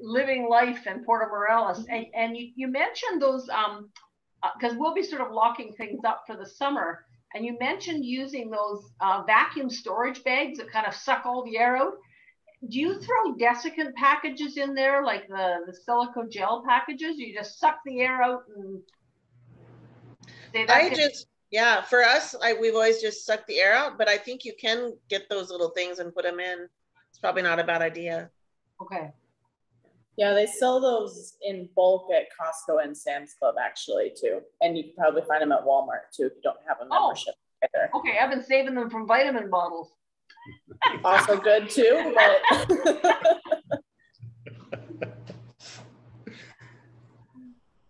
living life in Puerto Morelos. And you mentioned those, because we'll be sort of locking things up for the summer. And you mentioned using those vacuum storage bags that kind of suck all the air out. Do you throw desiccant packages in there, like the silico gel packages? You just suck the air out and yeah, for us, we've always just sucked the air out, but I think you can get those little things and put them in. It's probably not a bad idea. Okay. Yeah, they sell those in bulk at Costco and Sam's Club actually too. And you can probably find them at Walmart too if you don't have a membership either. Okay, I've been saving them from vitamin bottles. Also good too, but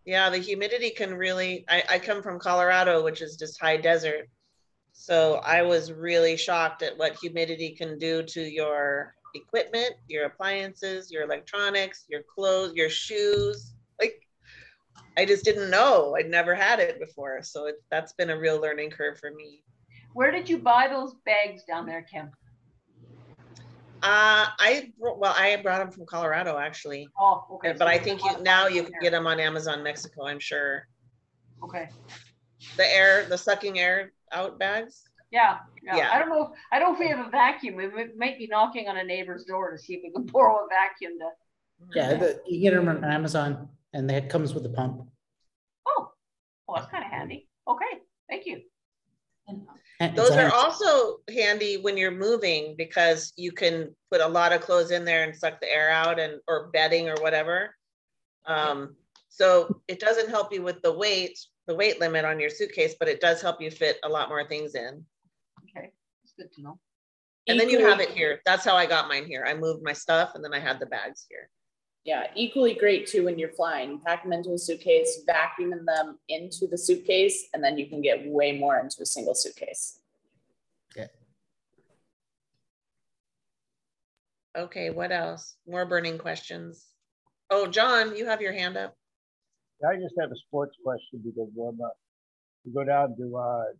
yeah, the humidity can really, I come from Colorado, which is just high desert. So I was really shocked at what humidity can do to your equipment, your appliances, your electronics, your clothes, your shoes. Like, I just didn't know. I'd never had it before. So that's been a real learning curve for me. Where did you buy those bags down there, Kim? I brought them from Colorado actually. Oh, okay. But I think you can get them on Amazon Mexico, I'm sure. Okay. The sucking air out bags. Yeah. I don't know if we have a vacuum. We might be knocking on a neighbor's door to see if we can borrow a vacuum to. Yeah, you get them on Amazon, and it comes with a pump. Oh, that's kind of handy. Okay, thank you. Those are also handy when you're moving because you can put a lot of clothes in there and suck the air out, or bedding or whatever. So it doesn't help you with the weight limit on your suitcase, but it does help you fit a lot more things in. Okay, that's good to know. And then you have it here. That's how I got mine here. I moved my stuff and then I had the bags here. yeah, equally great too when you're flying. Pack them into a suitcase, vacuuming them into the suitcase, and then you can get way more into a single suitcase. Okay, what else? More burning questions. Oh, John, you have your hand up. I just have a sports question because we go down to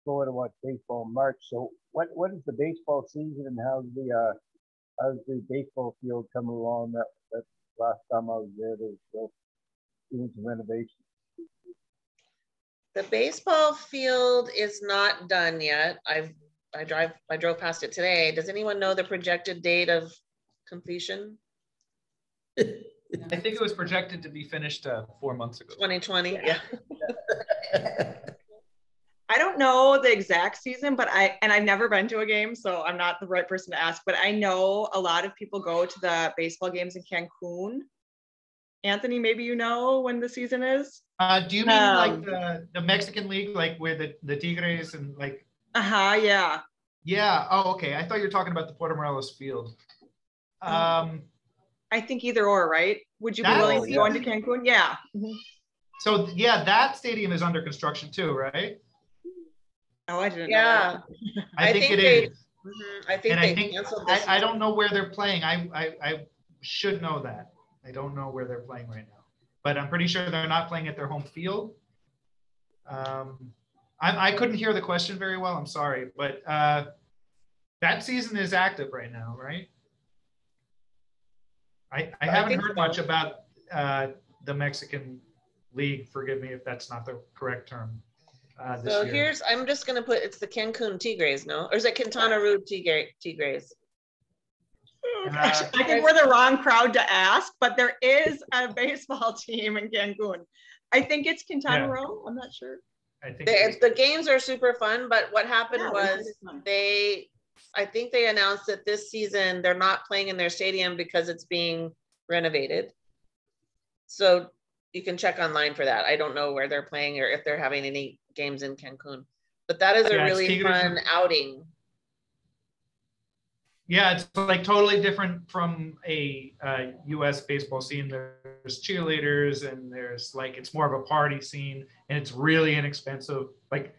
Florida to watch baseball in March. So what is the baseball season and how's the how's the baseball field coming along? That last time I was there, they were still doing some renovations. The baseball field is not done yet. I drove past it today. Does anyone know the projected date of completion? I think it was projected to be finished 4 months ago. 2020, yeah. I don't know the exact season, but I've never been to a game, so I'm not the right person to ask, but I know a lot of people go to the baseball games in Cancun. Anthony, maybe you know when the season is? Do you mean like the Mexican league, like where the Tigres and like? Yeah. Yeah. Oh, okay. I thought you were talking about the Puerto Morelos field. I think either or, right? Would you be willing to go into Cancun? Yeah. So yeah, that stadium is under construction too, right? Oh, I didn't know that. I think it is. I think And they I think canceled this. I don't know where they're playing. I should know that. I don't know where they're playing right now, but I'm pretty sure they're not playing at their home field. I couldn't hear the question very well. I'm sorry, but that season is active right now, right? I haven't heard much about the Mexican League. Forgive me if that's not the correct term. So here's, I'm just going to put, it's the Cancun Tigres, no? Or is it Quintana Roo Tigres? I think we're the wrong crowd to ask, but there is a baseball team in Cancun. I think it's Quintana Roo. I'm not sure. I think the games are super fun, but what happened was I think they announced that this season they're not playing in their stadium because it's being renovated. So you can check online for that. I don't know where they're playing or if they're having any games in Cancun, but that is a really fun outing. Yeah, it's like totally different from a U.S. baseball scene. There's cheerleaders and there's like, it's more of a party scene and it's really inexpensive. Like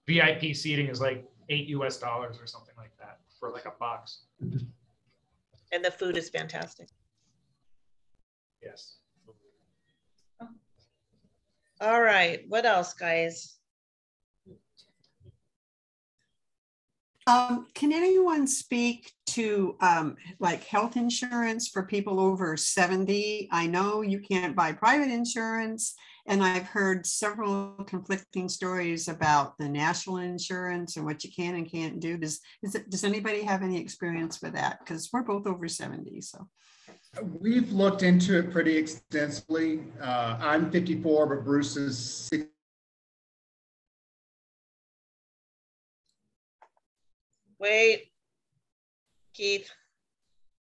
VIP seating is like $8 US or something like that for like a box. And the food is fantastic. Yes. All right, what else, guys? Can anyone speak to like health insurance for people over 70? I know you can't buy private insurance, and I've heard several conflicting stories about the national insurance and what you can and can't do. Does anybody have any experience with that? Because we're both over 70, so. We've looked into it pretty extensively. I'm 54, but Bruce is 60. Wait, Keith,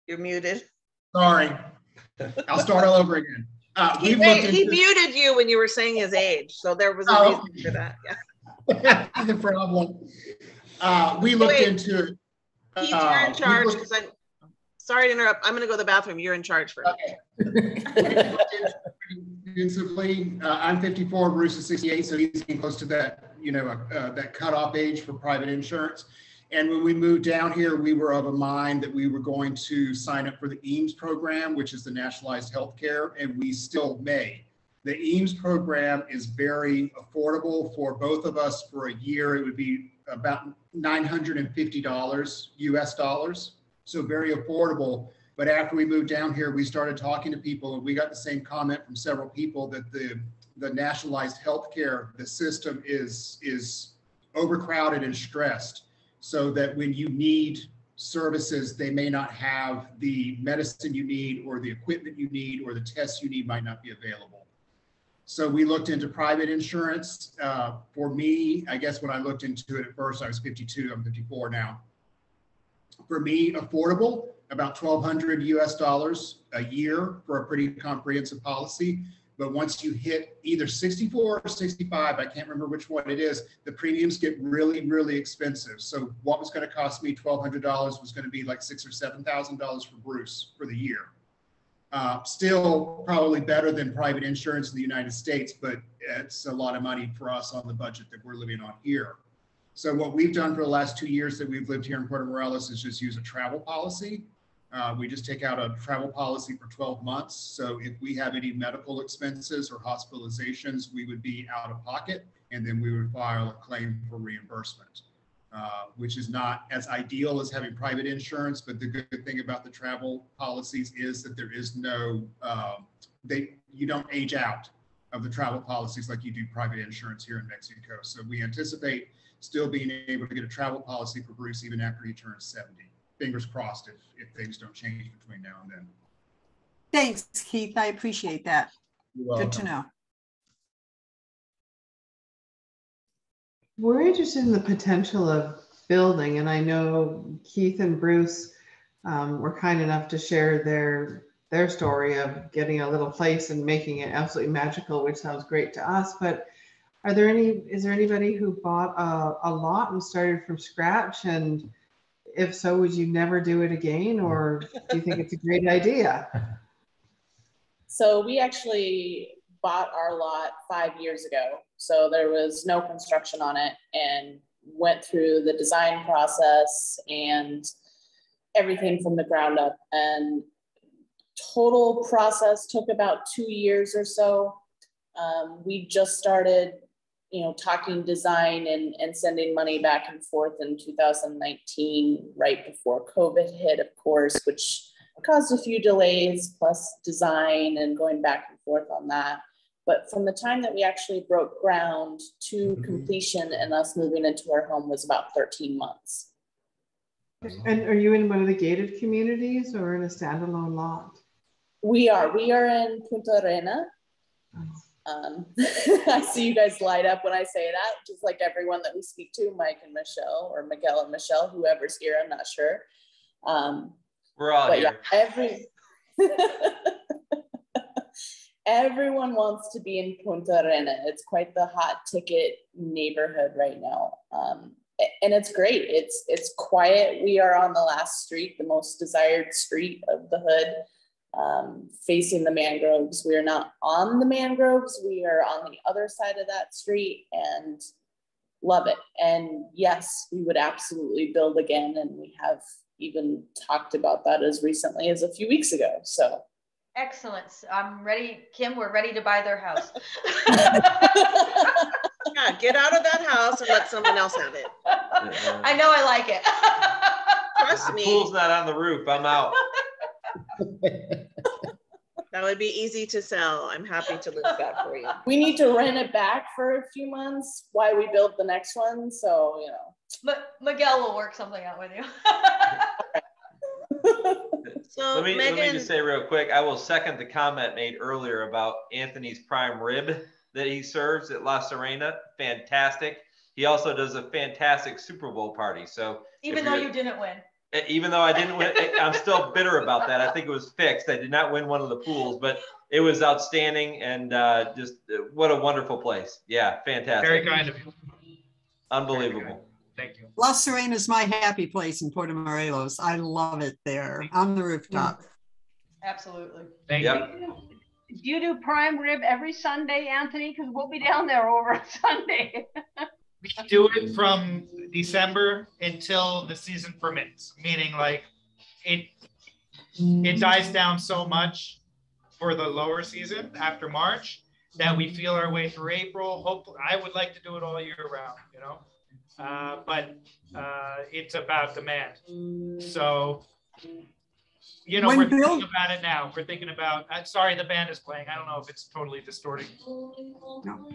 you're muted. Sorry, I'll start all over again. He muted you when you were saying his age, so there was a reason for that. Yeah. The problem. We looked into it. Keith, you're in charge because I'm sorry to interrupt. I'm going to go to the bathroom. You're in charge for me. Extensively, I'm 54, Bruce is 68, so he's getting close to that, that cutoff age for private insurance. And when we moved down here, we were of a mind that we were going to sign up for the EAMS program, which is the nationalized healthcare, and we still may. The EAMS program is very affordable for both of us. For a year, it would be about $950 US, so very affordable. But after we moved down here, we started talking to people, and we got the same comment from several people that the nationalized healthcare, the system is overcrowded and stressed, so that when you need services, they may not have the medicine you need or the equipment you need or the tests you need might not be available. So we looked into private insurance. For me, I guess when I looked into it at first, I was 52, I'm 54 now. For me, affordable, about $1,200 US a year for a pretty comprehensive policy. But once you hit either 64 or 65, I can't remember which one it is, the premiums get really, really expensive. So what was going to cost me $1,200 was going to be like $6,000 or $7,000 for Bruce for the year. Still probably better than private insurance in the United States, but it's a lot of money for us on the budget that we're living on here. So what we've done for the last 2 years that we've lived here in Puerto Morelos is just use a travel policy. We just take out a travel policy for 12 months. So if we have any medical expenses or hospitalizations, we would be out of pocket, and then we would file a claim for reimbursement. which is not as ideal as having private insurance. But the good thing about the travel policies is that there is no, you don't age out of the travel policies like you do private insurance here in Mexico. So we anticipate still being able to get a travel policy for Bruce even after he turns 70. Fingers crossed if things don't change between now and then. Thanks, Keith. I appreciate that. You're welcome. Good to know. We're interested in the potential of building, and I know Keith and Bruce were kind enough to share their story of getting a little place and making it absolutely magical, which sounds great to us. But is there anybody who bought a lot and started from scratch? And if so, would you never do it again, or do you think it's a great idea? So we actually bought our lot 5 years ago. So there was no construction on it, and went through the design process and everything from the ground up. And total process took about 2 years or so. We just started, talking design and sending money back and forth in 2019, right before COVID hit, of course, which caused a few delays, plus design and going back and forth on that. But from the time that we actually broke ground to completion and us moving into our home was about 13 months. And are you in one of the gated communities or in a standalone lot? We are in Punta Arena. I see you guys light up when I say that, just like everyone that we speak to, Mike and Michelle, or Miguel and Michelle, whoever's here, I'm not sure. We're all here. Yeah, everyone wants to be in Punta Arena. It's quite the hot ticket neighborhood right now. And it's great. It's quiet. We are on the last street, the most desired street of the hood, facing the mangroves. We are not on the mangroves. We are on the other side of that street and love it. And yes, we would absolutely build again. And we have even talked about that as recently as a few weeks ago. So excellent. I'm ready, Kim. We're ready to buy their house. Yeah, get out of that house and let someone else have it. I know, I like it. Trust me. The pool's not on the roof. I'm out. That would be easy to sell. I'm happy to list that for you. We need to rent it back for a few months while we build the next one. So, But Miguel will work something out with you. So let me just say real quick, I will second the comment made earlier about Anthony's prime rib that he serves at La Serena. Fantastic. He also does a fantastic Super Bowl party. So even though you didn't win. Even though I didn't win, I'm still bitter about that. I think it was fixed. I did not win one of the pools, but it was outstanding, and just what a wonderful place. Yeah, fantastic. Very kind of you. Unbelievable. Thank you. La Serena is my happy place in Puerto Morelos. I love it there on the rooftop. Absolutely. Thank you. Do you do prime rib every Sunday, Anthony? Because we'll be down there over on Sunday. We do it from December until the season permits, meaning like it dies down so much for the lower season after March that we feel our way through April. Hopefully, I would like to do it all year round, but it's about demand. So, we're thinking about it now. We're thinking about, sorry, the band is playing. I don't know if it's totally distorting. No.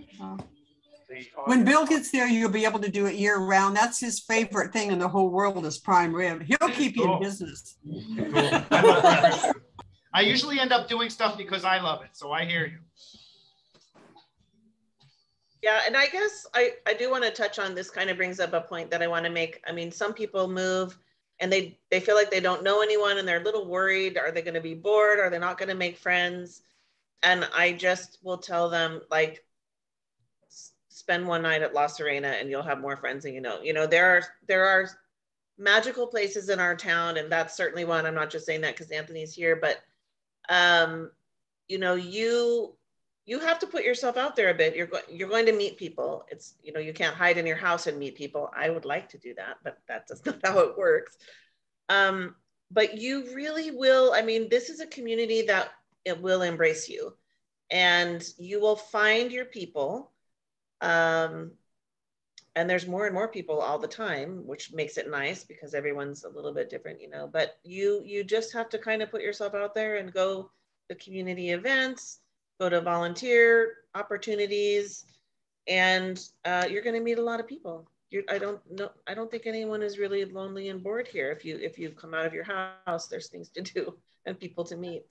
When Bill gets there, you'll be able to do it year round. That's his favorite thing in the whole world is prime rib. He'll keep you in business. Cool. I love prime rib. I usually end up doing stuff because I love it. So I hear you. Yeah, and I guess I do want to touch on this. Kind of brings up a point that I want to make. I mean, some people move and they feel like they don't know anyone and they're a little worried. Are they going to be bored? Are they not going to make friends? And I just will tell them, like, spend one night at La Serena and you'll have more friends than you know. There are magical places in our town, and that's certainly one. I'm not just saying that because Anthony's here, but you have to put yourself out there a bit. You're going to meet people. It's, you can't hide in your house and meet people. I would like to do that, but that's not how it works. But you really will. I mean, this is a community that it will embrace you, and you will find your people. And there's more and more people all the time, which makes it nice because everyone's a little bit different, you know, but you just have to kind of put yourself out there and go to community events, go to volunteer opportunities, and you're going to meet a lot of people. I don't think anyone is really lonely and bored here. If you come out of your house, there's things to do and people to meet.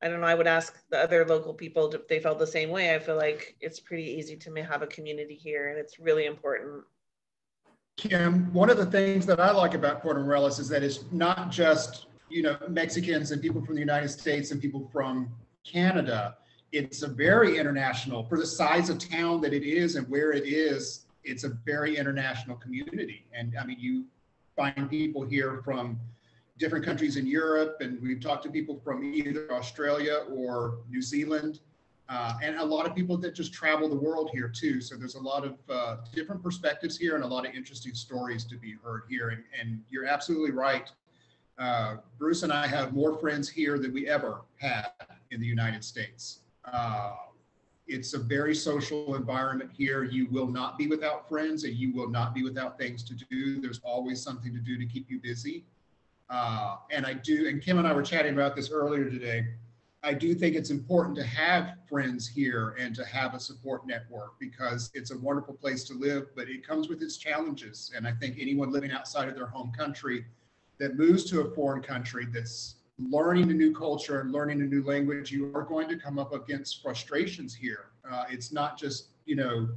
I don't know, I would ask the other local people if they felt the same way. I feel like it's pretty easy to have a community here, and it's really important. Kim, one of the things that I like about Puerto Morelos is that it's not just, you know, Mexicans and people from the United States and people from Canada. It's a very international, for the size of town that it is and where it is, it's a very international community. And I mean, you find people here from different countries in Europe, and we've talked to people from either Australia or New Zealand, and a lot of people that just travel the world here too. So there's a lot of different perspectives here and a lot of interesting stories to be heard here. And you're absolutely right. Bruce and I have more friends here than we ever had in the United States. It's a very social environment here. You will not be without friends, and you will not be without things to do. There's always something to do to keep you busy. And Kim and I were chatting about this earlier today. I do think it's important to have friends here and to have a support network because it's a wonderful place to live, but it comes with its challenges. And I think anyone living outside of their home country that moves to a foreign country that's learning a new culture and learning a new language, you are going to come up against frustrations here. It's not just, you know,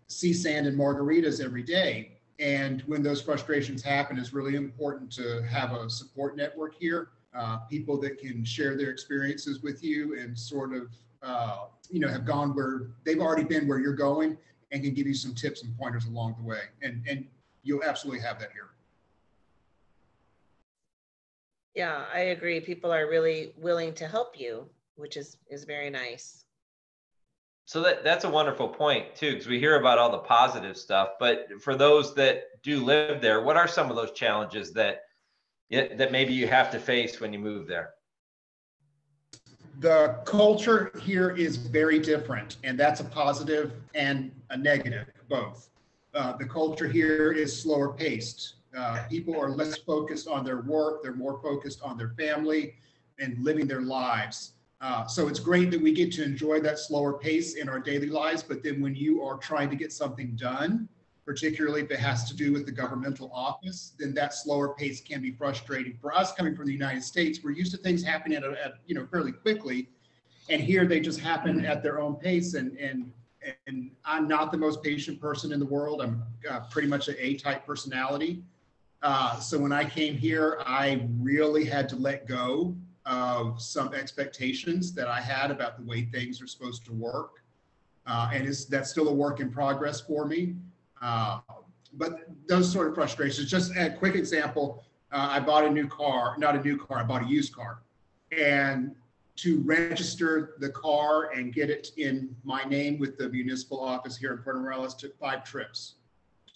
sea sand and margaritas every day. And when those frustrations happen, it's really important to have a support network here, people that can share their experiences with you and sort of, you know, have gone where they've already been where you're going and can give you some tips and pointers along the way. And you'll absolutely have that here. Yeah, I agree. People are really willing to help you, which is very nice. So that's a wonderful point too, because we hear about all the positive stuff, but for those that do live there, what are some of those challenges that maybe you have to face when you move there? The culture here is very different, and that's a positive and a negative, both. The culture here is slower paced. People are less focused on their work. They're more focused on their family and living their lives. So it's great that we get to enjoy that slower pace in our daily lives, but then when you are trying to get something done, particularly if it has to do with the governmental office, then that slower pace can be frustrating. For us coming from the United States, we're used to things happening at you know, fairly quickly, and here they just happen at their own pace. And I'm not the most patient person in the world. I'm pretty much an A-type personality. So when I came here, I really had to let go of some expectations that I had about the way things are supposed to work. And that's still a work in progress for me. But those sort of frustrations, just a quick example, I bought a new car, not a new car, I bought a used car. And to register the car and get it in my name with the municipal office here in Puerto Morelos took 5 trips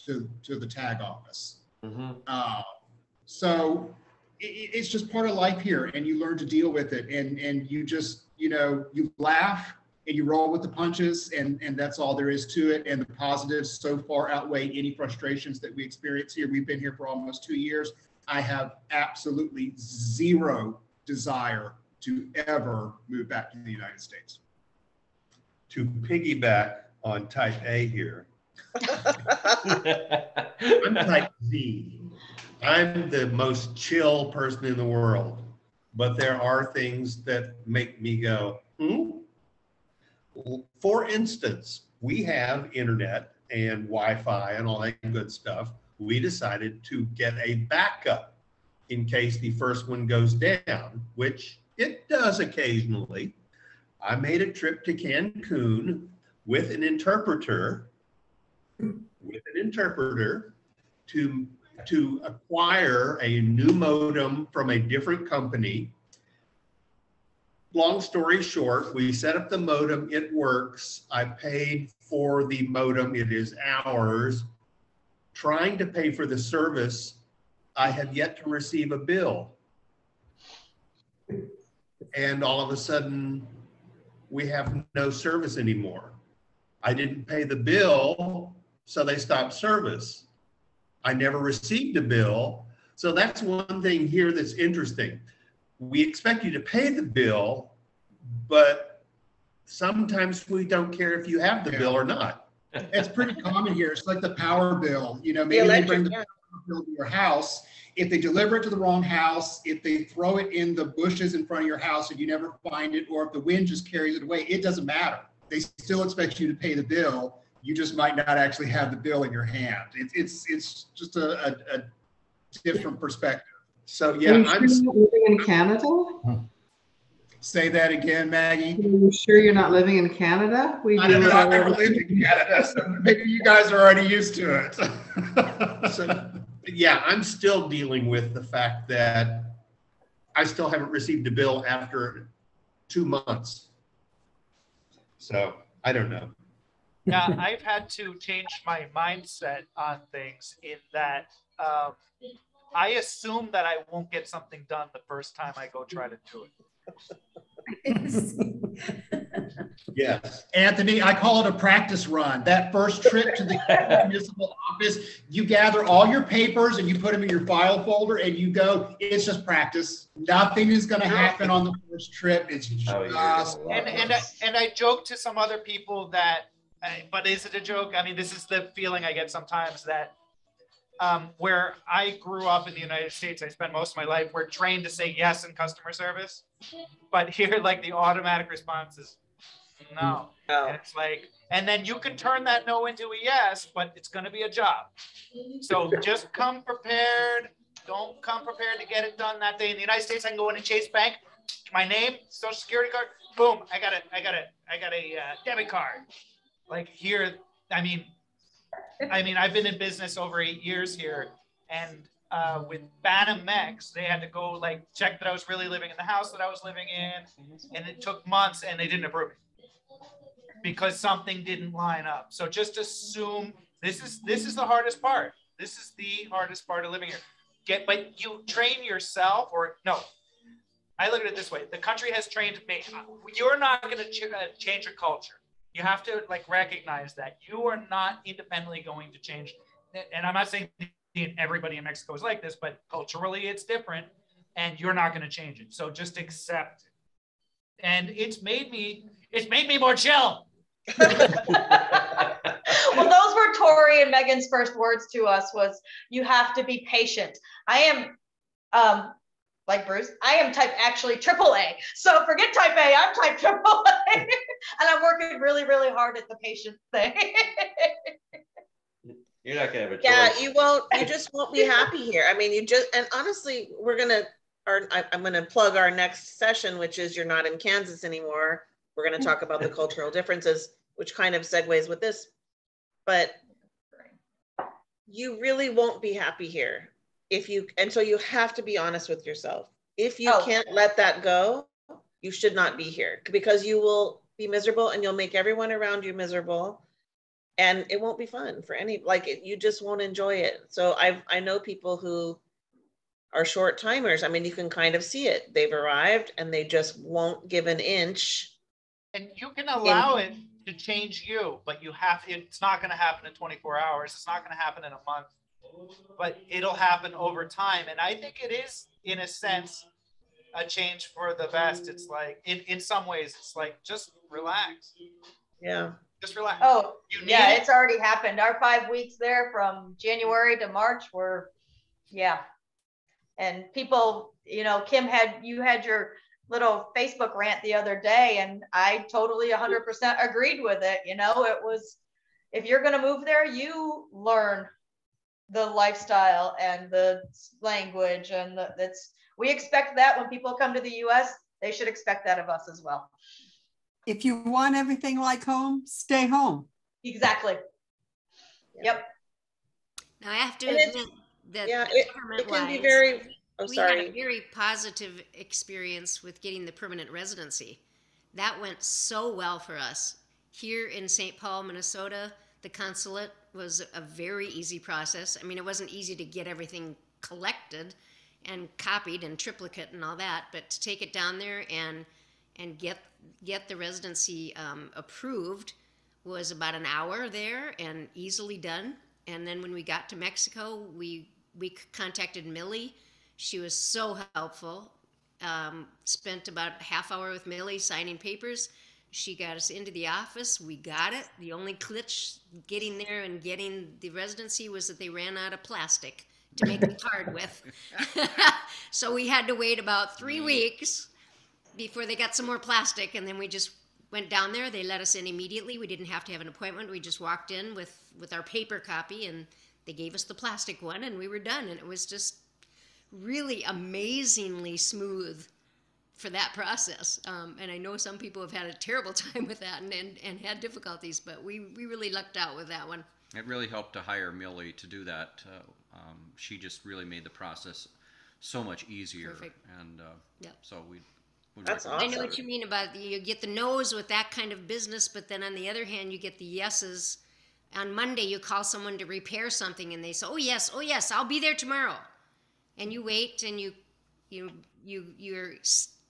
to the tag office. Mm-hmm. So it's just part of life here, and you learn to deal with it, and you just, you know, you laugh and you roll with the punches, and that's all there is to it. And the positives so far outweigh any frustrations that we experience here. We've been here for almost 2 years. I have absolutely zero desire to ever move back to the United States. To piggyback on type A here, I'm type Z. I'm the most chill person in the world, but there are things that make me go, For instance, we have internet and Wi-Fi and all that good stuff. We decided to get a backup in case the first one goes down, which it does occasionally. I made a trip to Cancun with an interpreter to acquire a new modem from a different company. Long story short, we set up the modem, it works. I paid for the modem, it is ours. Trying to pay for the service, I have yet to receive a bill. And all of a sudden, we have no service anymore. I didn't pay the bill, so they stopped service. I never received a bill. So that's one thing here that's interesting. We expect you to pay the bill, but sometimes we don't care if you have the bill or not. It's pretty common here. It's like the power bill. You know, maybe they bring the power bill to your house. If they deliver it to the wrong house, if they throw it in the bushes in front of your house and you never find it, or if the wind just carries it away, it doesn't matter. They still expect you to pay the bill. You just might not actually have the bill in your hand. It's just a different perspective. So yeah, Are you sure you're not living in Canada? Say that again, Maggie. Are you sure you're not living in Canada? I never lived in Canada, so maybe you guys are already used to it. So, yeah, I'm still dealing with the fact that I still haven't received a bill after 2 months. So I don't know. Yeah, I've had to change my mindset on things in that I assume that I won't get something done the first time I go try to do it. Yes. Anthony, I call it a practice run. That first trip to the municipal office, you gather all your papers and you put them in your file folder and you go, it's just practice. Nothing is going to happen on the first trip. It's just. And I joke to some other people that, but is it a joke? I mean, this is the feeling I get sometimes that where I grew up in the United States, I spent most of my life, we're trained to say yes in customer service. But here, like the automatic response is no. And it's like, and then you can turn that no into a yes, but it's going to be a job. So just come prepared. Don't come prepared to get it done that day. In the United States, I can go in and Chase Bank, my name, social security card, boom, I got a debit card. Like here, I mean, I've been in business over 8 years here, and with Banamex, they had to go like check that I was really living in the house that I was living in, and it took months, and they didn't approve it because something didn't line up. So just assume this is the hardest part. This is the hardest part of living here. But you train yourself, or no. I look at it this way: the country has trained me. You're not going to change your culture. You have to like recognize that you are not independently going to change. And I'm not saying everybody in Mexico is like this, but culturally it's different and you're not going to change it. So just accept it. And it's made me more chill. Well, those were Tori and Megan's first words to us was, you have to be patient. I am, like Bruce, I am type actually AAA. So forget type A, I'm type AAA. And I'm working really, really hard at the patient thing. You're not gonna have a choice. Yeah, you just won't be happy here. I mean, and honestly, I'm gonna plug our next session, which is You're Not in Kansas Anymore. We're gonna talk about the cultural differences, which kind of segues with this. But you really won't be happy here and so you have to be honest with yourself. If you can't let that go, you should not be here, because you will be miserable and you'll make everyone around you miserable, and it won't be fun for you just won't enjoy it. So I know people who are short timers. I mean, you can kind of see it. They've arrived and they just won't give an inch. And you can allow it to change you, but it's not going to happen in 24 hours. It's not going to happen in a month, but it'll happen over time. And I think it is, in a sense, a change for the best. It's like, in some ways, it's like, just relax. Yeah. Just relax. Oh, yeah, it's already happened. Our 5 weeks there from January to March were, yeah. And people, Kim you had your little Facebook rant the other day, and I totally 100% agreed with it. It was, if you're going to move there, you learn the lifestyle and the language, and we expect that when people come to the US, they should expect that of us as well. If you want everything like home, stay home. Exactly. Yep. Now I have to admit that it can be very, we had a very positive experience with getting the permanent residency. That went so well for us. Here in St. Paul, Minnesota, the consulate was a very easy process. I mean, it wasn't easy to get everything collected and copied and triplicate and all that, but to take it down there and get the residency approved was about an hour there and easily done. And then when we got to Mexico, we contacted Millie. She was so helpful. Spent about a half hour with Millie signing papers. She got us into the office. We got it. The only glitch getting there and getting the residency was that they ran out of plastic to make the card with. So we had to wait about 3 weeks before they got some more plastic, and then we just went down there. They let us in immediately. We didn't have to have an appointment. We just walked in with our paper copy, and they gave us the plastic one, and we were done. And it was just really amazingly smooth for that process. And I know some people have had a terrible time with that and had difficulties, but we really lucked out with that one. It really helped to hire Millie to do that. She just really made the process so much easier. Perfect. And Yep. So we That's I know what you mean about you get the no's with that kind of business, but then on the other hand, you get the yeses. On Monday, you call someone to repair something, and they say, oh yes, I'll be there tomorrow. And you wait, and you're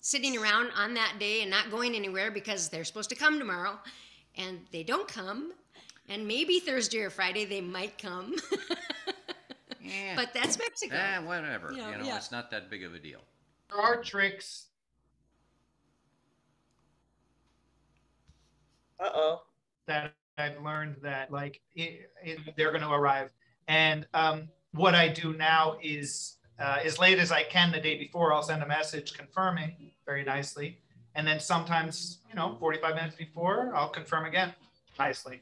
sitting around on that day and not going anywhere because they're supposed to come tomorrow, and they don't come. And maybe Thursday or Friday they might come. Yeah. But that's Mexico. Whatever. Yeah. It's not that big of a deal. There are tricks. Uh-oh. That I've learned that they're going to arrive. And what I do now is as late as I can the day before, I'll send a message confirming very nicely. And then sometimes, 45 minutes before, I'll confirm again nicely.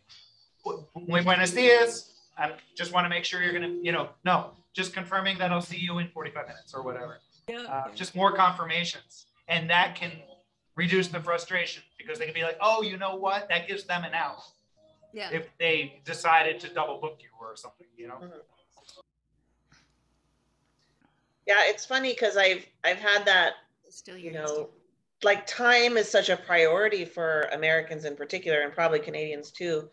Muy buenos dias. I just want to make sure you're going to, no, just confirming that I'll see you in 45 minutes or whatever. Just more confirmations. And that can reduce the frustration because they can be like, oh, you know what? That gives them an out. Yeah. If they decided to double book you or something, Mm-hmm. Yeah, it's funny because I've had that, like time is such a priority for Americans in particular, and probably Canadians too.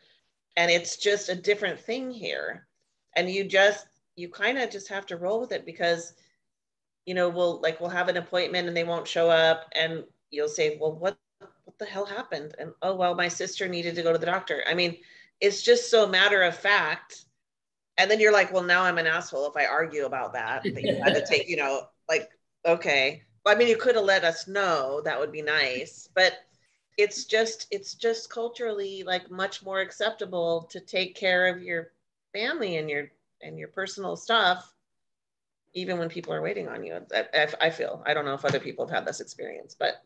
And it's just a different thing here. And you kind of just have to roll with it because, we'll have an appointment and they won't show up, and you'll say, well, what the hell happened? And, oh, well, my sister needed to go to the doctor. I mean, it's just so matter of fact. And then you're like, well, now I'm an asshole if I argue about that you had to take, okay. Well, I mean, you could have let us know. That would be nice. But it's just culturally much more acceptable to take care of your family and your personal stuff, even when people are waiting on you. I feel, I don't know if other people have had this experience, but,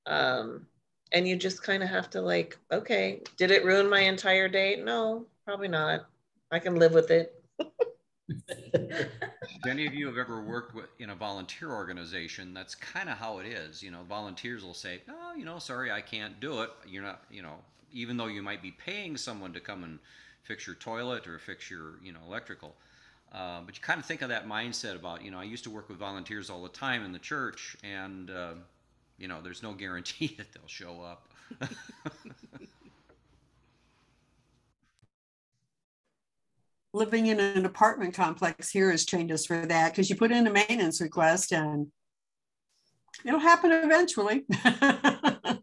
and you just kind of have to okay, did it ruin my entire day? No, probably not. I can live with it. If any of you have ever worked in a volunteer organization, that's kind of how it is. Volunteers will say, oh, sorry, I can't do it. You're not, even though you might be paying someone to come and fix your toilet or fix your, electrical. But you kind of think of that mindset about, I used to work with volunteers all the time in the church, and, there's no guarantee that they'll show up. Living in an apartment complex here has trained us for that, because you put in a maintenance request and it'll happen eventually. I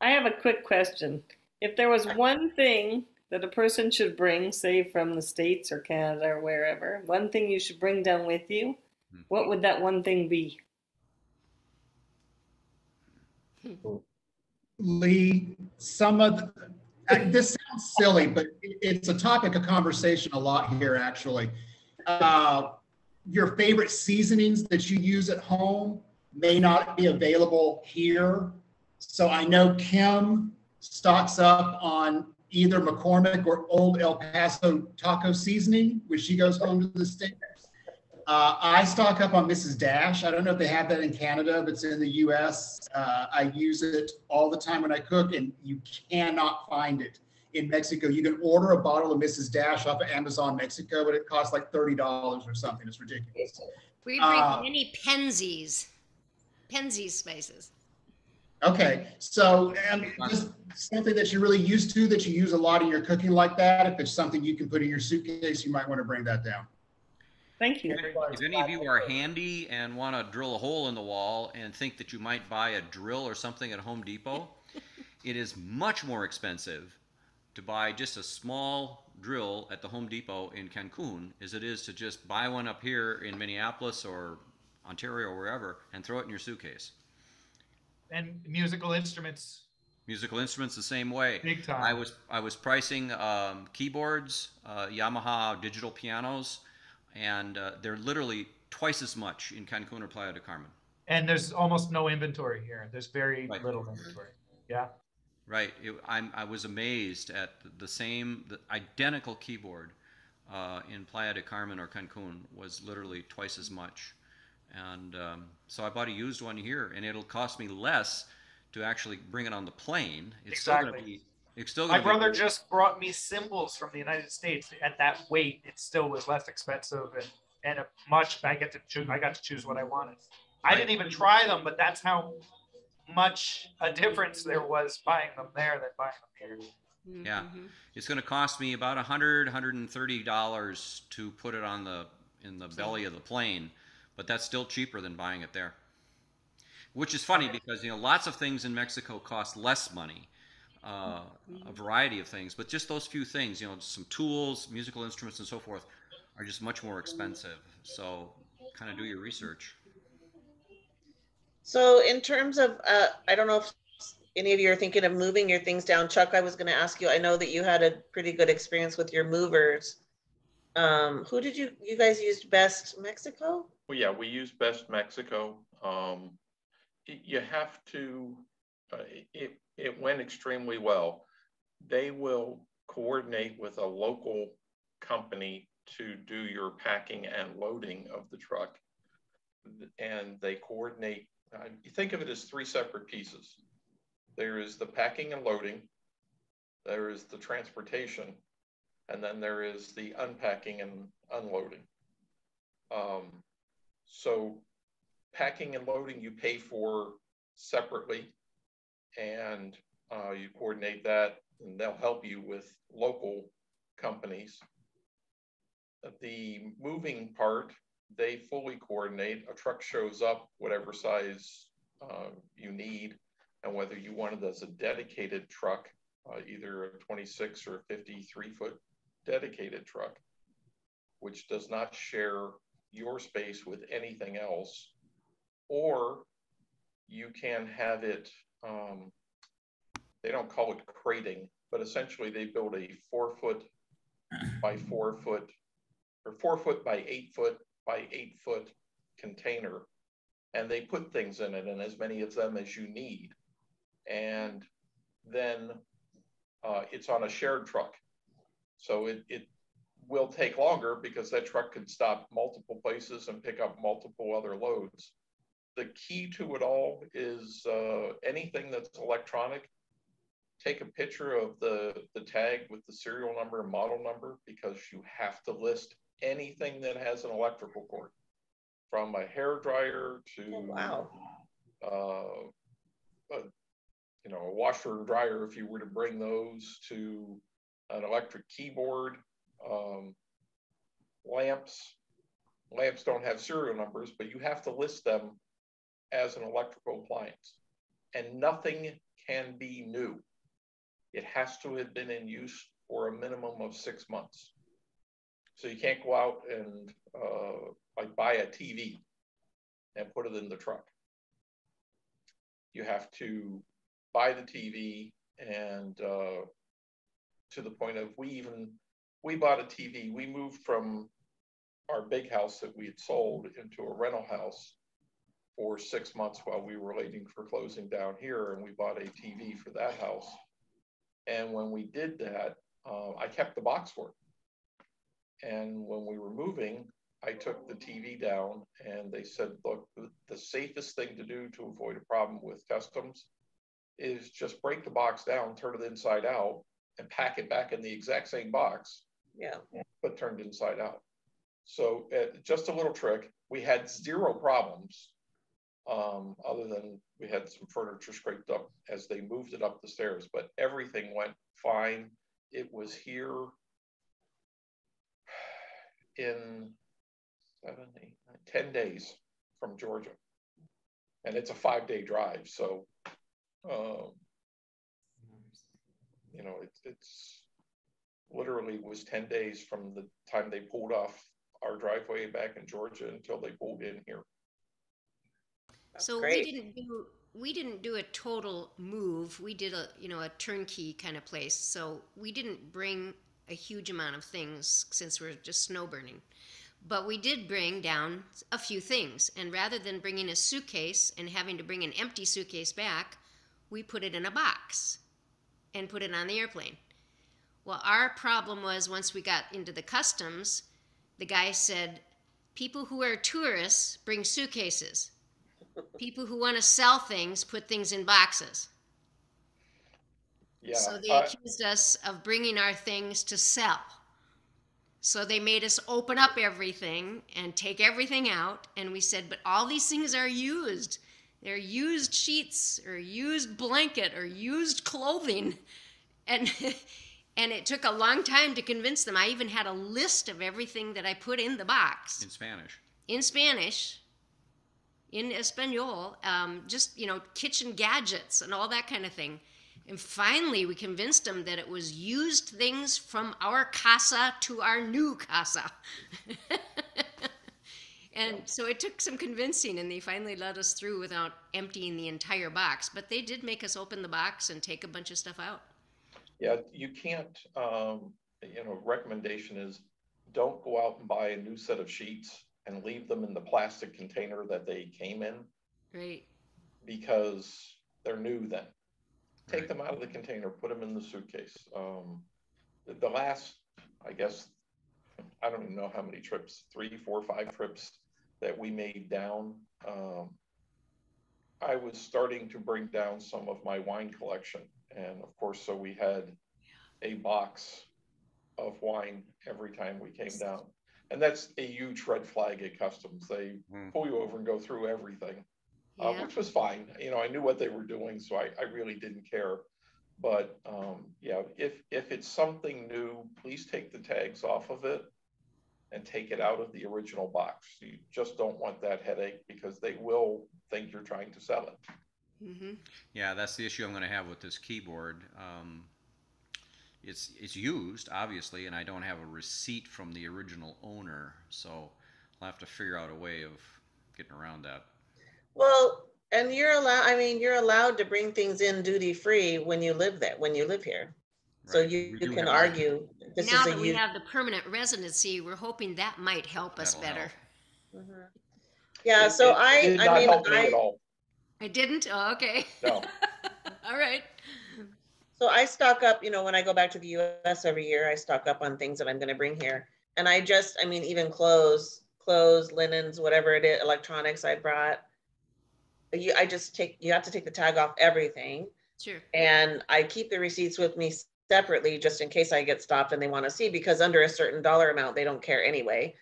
have a quick question. If there was one thing that a person should bring, say from the States or Canada or wherever, one thing you should bring down with you, what would that one thing be? Lee, this sounds silly, but it's a topic of conversation a lot here, actually. Your favorite seasonings that you use at home may not be available here. So I know Kim stocks up on either McCormick or Old El Paso taco seasoning when she goes home to the States. I stock up on Mrs. Dash. I don't know if they have that in Canada, but it's in the US. I use it all the time when I cook, and you cannot find it in Mexico. You can order a bottle of Mrs. Dash off of Amazon Mexico, but it costs like $30 or something. It's ridiculous. We bring many Penzies spices. Okay, so just something that you're really used to, that you use a lot in your cooking like that, if it's something you can put in your suitcase, you might want to bring that down. Thank you. If any of you are handy and want to drill a hole in the wall and think that you might buy a drill or something at Home Depot, it is much more expensive to buy just a small drill at the Home Depot in Cancun as it is to just buy one up here in Minneapolis or Ontario or wherever and throw it in your suitcase. And musical instruments. Musical instruments the same way. Big time. I was pricing keyboards, Yamaha digital pianos, and they're literally twice as much in Cancun or Playa del Carmen. And there's almost no inventory here. There's very little inventory. Yeah. Right. I was amazed at the identical keyboard in Playa del Carmen or Cancun was literally twice as much. And so I bought a used one here, and it'll cost me less to actually bring it on the plane. It's Exactly. My brother just brought me cymbals from the United States. At that weight, it still was less expensive and I got to choose what I wanted. I didn't even try them, but that's how much a difference there was buying them there than buying them here. Yeah, it's going to cost me about $130 to put it on in the belly of the plane, but that's still cheaper than buying it there. Which is funny because lots of things in Mexico cost less money, a variety of things, but just those few things, some tools, musical instruments, and so forth, are just much more expensive. So, kind of do your research. So in terms of, I don't know if any of you are thinking of moving your things down. Chuck, I was going to ask you, I know that you had a pretty good experience with your movers. Who did you guys used Best Mexico? Well, yeah, we use Best Mexico. You have to, it went extremely well. They will coordinate with a local company to do your packing and loading of the truck. And they coordinate. You think of it as three separate pieces. There is the packing and loading, there is the transportation, and then there is the unpacking and unloading. So packing and loading you pay for separately, and you coordinate that, and they'll help you with local companies. The moving part, they fully coordinate. A truck shows up, whatever size you need, and whether you want it as a dedicated truck, either a 26 or 53-foot dedicated truck, which does not share your space with anything else, or you can have it, they don't call it crating, but essentially they build a 4-foot by 4-foot, or 4-foot by 8-foot by 8-foot container, and they put things in it, and as many of them as you need. And then it's on a shared truck. So it will take longer because that truck can stop multiple places and pick up multiple other loads. The key to it all is anything that's electronic, take a picture of the tag with the serial number and model number, because you have to list anything that has an electrical cord, from a hair dryer to a washer and dryer, if you were to bring those, to an electric keyboard. Lamps don't have serial numbers, but you have to list them as an electrical appliance, and nothing can be new. It has to have been in use for a minimum of 6 months. So you can't go out and like buy a TV and put it in the truck. You have to buy the TV, and to the point of we bought a TV. We moved from our big house that we had sold into a rental house for 6 months while we were waiting for closing down here, and we bought a TV for that house. And when we did that, I kept the box for it. And when we were moving, I took the TV down, and they said, look, the safest thing to do to avoid a problem with customs is just break the box down, turn it inside out, and pack it back in the exact same box, but turned inside out. So just a little trick. We had zero problems, other than we had some furniture scraped up as they moved it up the stairs, but everything went fine. It was here in 10 days from Georgia, and it's a 5-day drive. So You know, it's literally was 10 days from the time they pulled off our driveway back in Georgia until they pulled in here. So we didn't do a total move. We did a turnkey kind of place. So we didn't bring a huge amount of things since we're just snow burning. But we did bring down a few things. And rather than bringing a suitcase and having to bring an empty suitcase back, we put it in a box and put it on the airplane. Well, our problem was once we got into the customs, the guy said, people who are tourists bring suitcases. People who want to sell things put things in boxes. Yeah. So they accused us of bringing our things to sell. So they made us open up everything and take everything out. And we said, but all these things are used. They're used sheets or used blanket or used clothing. And and it took a long time to convince them. I even had a list of everything that I put in the box. In Spanish. In Spanish. In Espanol. Just, kitchen gadgets and all that kind of thing. And finally, we convinced them that it was used things from our casa to our new casa. And so it took some convincing, and they finally let us through without emptying the entire box. But they did make us open the box and take a bunch of stuff out. Yeah, you can't, recommendation is don't go out and buy a new set of sheets and leave them in the plastic container that they came in. Right. Because they're new then. Take them out of the container, put them in the suitcase. The last, I guess, I don't even know how many trips, 3, 4, 5 trips that we made down. I was starting to bring down some of my wine collection. And of course, so we had a box of wine every time we came down. And that's a huge red flag at customs. They pull you over and go through everything. Which was fine. I knew what they were doing, so I really didn't care. But if it's something new, please take the tags off of it and take it out of the original box. You just don't want that headache because they will think you're trying to sell it. Mm-hmm. Yeah, that's the issue I'm going to have with this keyboard. It's used, obviously, and I don't have a receipt from the original owner, so I'll have to figure out a way of getting around that. Well, and you're allowed to bring things in duty free when you live there, when you live here. Right. So you can argue. Now that we have the permanent residency, we're hoping that might help us better. Mm-hmm. Yeah. So I didn't. Oh, okay. No. All right. So I stock up, when I go back to the US every year, I stock up on things that I'm going to bring here. And even clothes, linens, whatever it is, electronics I brought. You have to take the tag off everything. Sure. And I keep the receipts with me separately just in case I get stopped and they want to see, because under a certain dollar amount, they don't care anyway.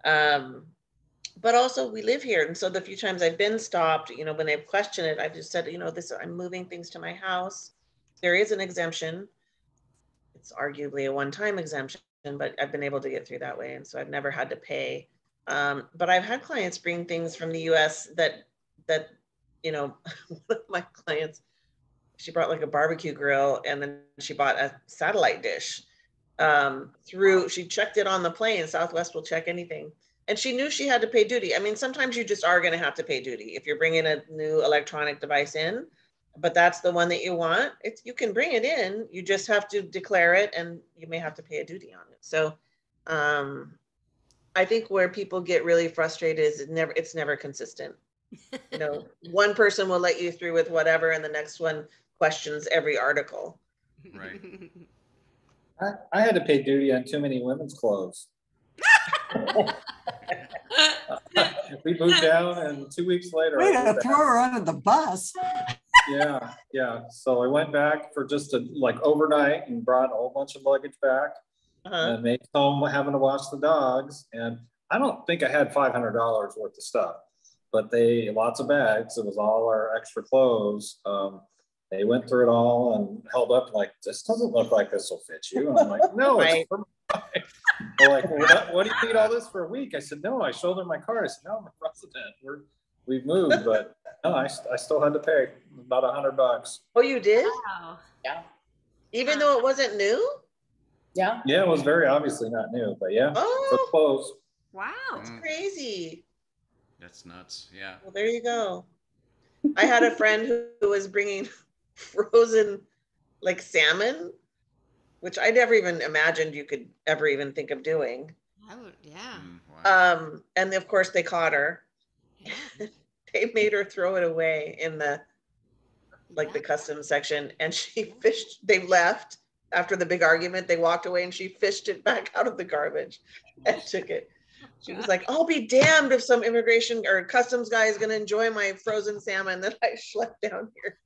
But also we live here. And so the few times I've been stopped, when they've questioned it, I've just said, I'm moving things to my house. There is an exemption. It's arguably a one-time exemption, but I've been able to get through that way. And so I've never had to pay. But I've had clients bring things from the US that one of my clients, she brought like a barbecue grill, and then she bought a satellite dish. She checked it on the plane. Southwest will check anything. And she knew she had to pay duty. Sometimes you just are going to have to pay duty if you're bringing a new electronic device in, but that's the one that you want. You can bring it in. You just have to declare it, and you may have to pay a duty on it. So I think where people get really frustrated is it's never consistent. One person will let you through with whatever, and the next one questions every article. Right. I had to pay duty on too many women's clothes. We moved down, and 2 weeks later, way to throw her under the bus. Yeah. So I went back for just overnight and brought a whole bunch of luggage back. And made home having to watch the dogs. And I don't think I had $500 worth of stuff, but lots of bags. It was all our extra clothes. They went through it all and held up like, this doesn't look like this will fit you. And I'm like, no, it's for mine. They're like, what do you need all this for a week? I said, no, I showed them my card. I said, no, I'm a resident. We've moved, but no, I still had to pay about $100. Oh, you did? Wow. Yeah. Even though it wasn't new? Yeah. Yeah, it was very obviously not new, but yeah, for Oh, clothes. Wow. that's crazy. That's nuts. Yeah. Well, there you go. I had a friend who was bringing frozen like salmon, which I never even imagined you could ever even think of doing. I would, yeah. Wow. And of course they caught her. Yeah. They made her throw it away in the the customs section, and she fished. They left after the big argument. They walked away, and she fished it back out of the garbage and took it. She was like, "I'll be damned if some immigration or customs guy is going to enjoy my frozen salmon that I schlepped down here."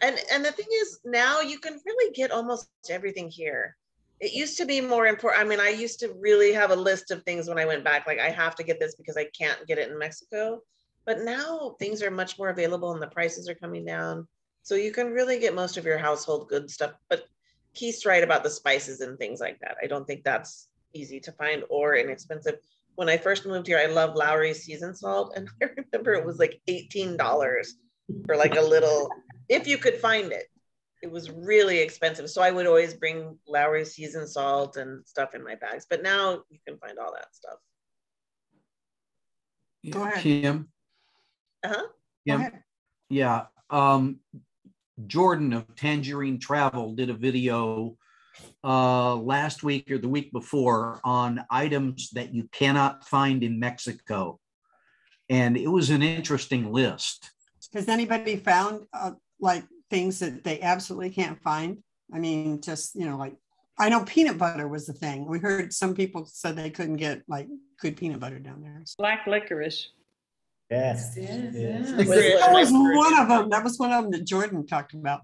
And the thing is, now you can really get almost everything here. It used to be more important. I mean, I used to really have a list of things when I went back, like I have to get this because I can't get it in Mexico. But now things are much more available and the prices are coming down. So you can really get most of your household goods stuff. But Keith's right about the spices and things like that. I don't think that's easy to find or inexpensive. When I first moved here, I loved Lowry's seasoned salt. And I remember it was like $18 for like a little, if you could find it. It was really expensive. So I would always bring Lowry's seasoned salt and stuff in my bags. But now you can find all that stuff. Go ahead. Kim. Uh-huh. Go ahead. Yeah. Jordan of Tangerine Travel did a video last week or the week before on items that you cannot find in Mexico. And it was an interesting list. Has anybody found like things that they absolutely can't find? I mean, just, like, I know peanut butter was the thing. We heard some people said they couldn't get like good peanut butter down there. Black licorice. Yes. That was one of them. That was one of them that Jordan talked about.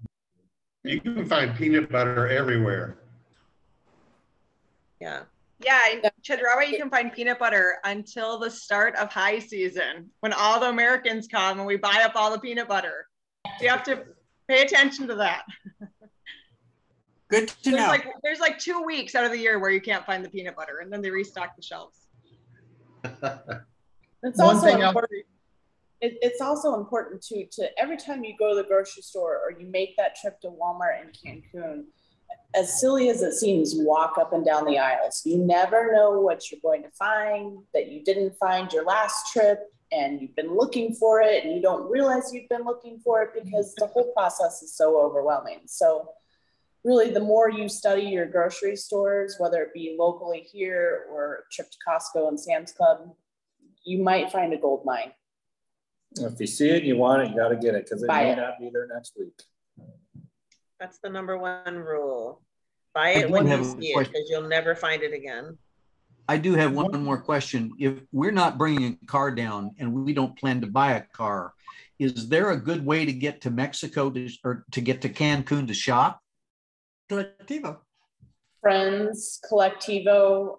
You can find peanut butter everywhere. Yeah. Yeah, in Chedraui, you can find peanut butter until the start of high season when all the Americans come and we buy up all the peanut butter. So you have to pay attention to that. Good to know. There's like 2 weeks out of the year where you can't find the peanut butter, and then they restock the shelves. It's also important too to every time you go to the grocery store or you make that trip to Walmart in Cancun, as silly as it seems, walk up and down the aisles. You never know what you're going to find that you didn't find your last trip, and you've been looking for it and you don't realize you've been looking for it because the whole process is so overwhelming. So really, the more you study your grocery stores, whether it be locally here or a trip to Costco and Sam's Club, you might find a gold mine. If you see it and you want it, you got to get it because it may not be there next week. That's the #1 rule. Buy it when you see it because you'll never find it again. I do have one more question. If we're not bringing a car down and we don't plan to buy a car, is there a good way to get to Mexico or to get to Cancun to shop? Collectivo. Friends, Collectivo.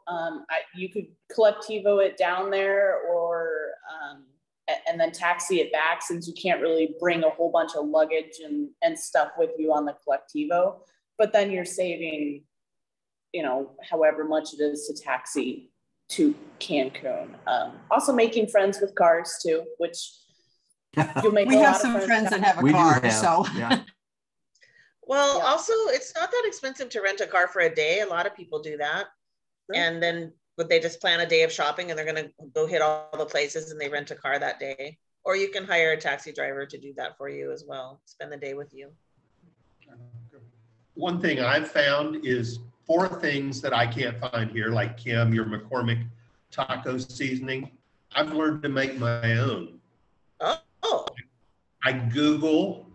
You could Collectivo it down there or and then taxi it back, since you can't really bring a whole bunch of luggage and stuff with you on the Collectivo. But then you're saving, however much it is to taxi to Cancun. Also making friends with cars too, which you'll make. We have some friends that have a car, so. Yeah. Well, also, it's not that expensive to rent a car for a day. A lot of people do that. Sure. And then they just plan a day of shopping and they're going to go hit all the places and they rent a car that day. Or you can hire a taxi driver to do that for you as well. Spend the day with you. One thing I've found is 4 things that I can't find here, like Kim, your McCormick taco seasoning. I've learned to make my own. Oh. I Google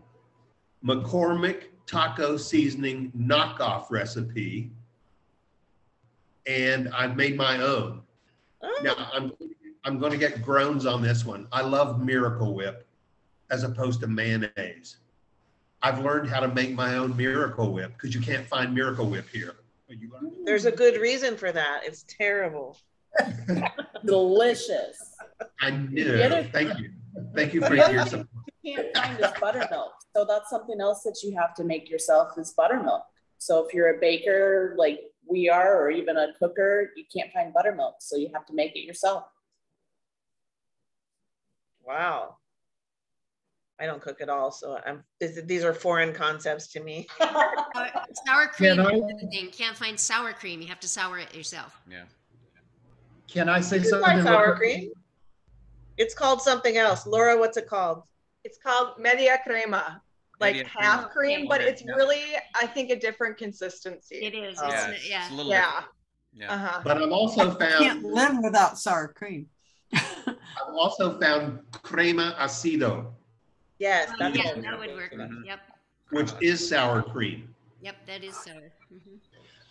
McCormick taco seasoning knockoff recipe, and I've made my own. Oh. Now I'm going to get groans on this one. I love Miracle Whip as opposed to mayonnaise. I've learned how to make my own Miracle Whip because you can't find Miracle Whip here. There's a good reason for that. It's terrible. Delicious. I knew. Thank you. Thank you for your support. You can't find is buttermilk. So that's something else that you have to make yourself is buttermilk. So if you're a baker like we are, or even a cooker, you can't find buttermilk. So you have to make it yourself. Wow. I don't cook at all, so these are foreign concepts to me. Sour cream is the thing. Can't find sour cream. You have to sour it yourself. Yeah. Can I say You can something? buy real sour quick? cream. It's called something else. Laura, what's it called? It's called media crema, like Media half crema. cream, but Okay, it's yeah. really, I think, a different consistency. It is. Yeah, It's, it's a little Yeah. different. Yeah. Uh-huh. But I've also Can't found live without sour cream. I've also found crema ácido, Yes, that's yeah, it. that would work. Mhm. Yep. which is sour cream. Yep, that is sour. Mhm.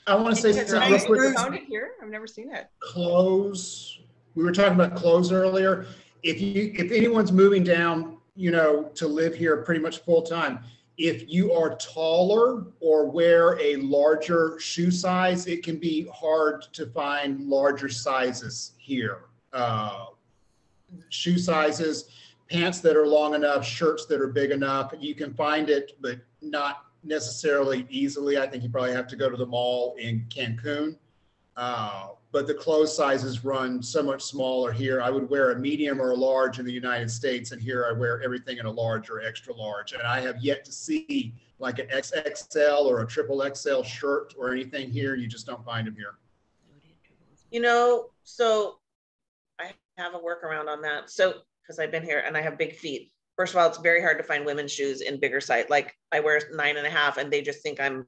I want to say Is it something real quick. found it here? I've never seen it. Clothes. We were talking about clothes earlier. If anyone's moving down, to live here pretty much full time, if you are taller or wear a larger shoe size, it can be hard to find larger sizes here. Shoe sizes, pants that are long enough, shirts that are big enough. You can find it, but not necessarily easily. I think you probably have to go to the mall in Cancun. But the clothes sizes run so much smaller here. I would wear a medium or a large in the United States, and here I wear everything in a large or extra large. And I have yet to see like an XXL or a triple XL shirt or anything here. You just don't find them here. So I have a workaround on that. So, because I've been here and I have big feet. First of all, it's very hard to find women's shoes in bigger size. Like I wear 9.5 and they just think I'm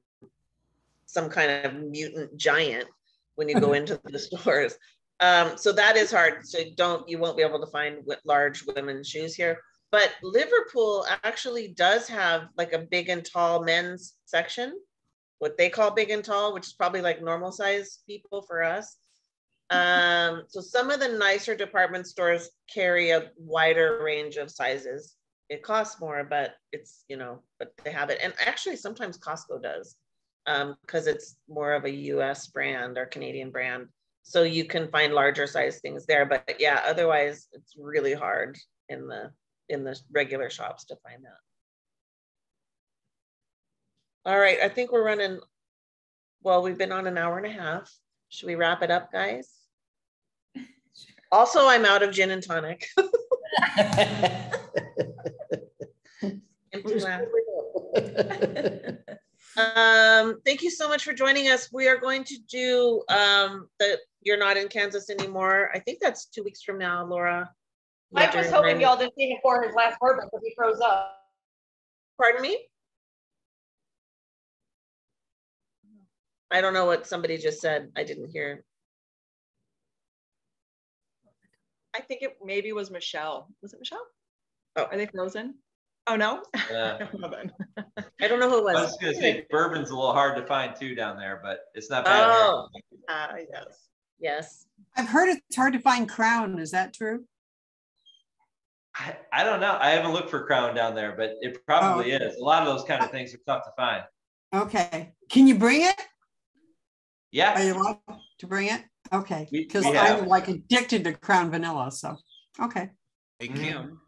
some kind of mutant giant when you go into the stores. So that is hard. So you won't be able to find large women's shoes here. But Liverpool actually does have like a big and tall men's section, what they call big and tall, which is probably like normal size people for us. So some of the nicer department stores carry a wider range of sizes. It costs more, but it's, but they have it. And actually sometimes Costco does, because it's more of a US brand or Canadian brand. So you can find larger size things there, but yeah, otherwise it's really hard in the regular shops to find that. All right, I think we're running, well, we've been on an hour and a half. Should we wrap it up, guys? Also, I'm out of gin and tonic. Thank you so much for joining us. We are going to do the You're Not in Kansas Anymore. I think that's 2 weeks from now, Laura. I was hoping y'all didn't see him pour his last bourbon because he froze up. Pardon me? I don't know what somebody just said. I didn't hear. I think it maybe was Michelle. Was it Michelle? Oh, are they frozen? Oh no. I don't know who it was. I was going to say bourbon's a little hard to find too down there, but it's not bad. Oh, yes, yes. I've heard it's hard to find Crown. Is that true? I don't know. I haven't looked for Crown down there, but it probably is. A lot of those kind of things are tough to find. Okay. Can you bring it? Yeah. Are you allowed to bring it? Okay. Because I'm like addicted to Crown Vanilla. So, okay. Hey, Kim.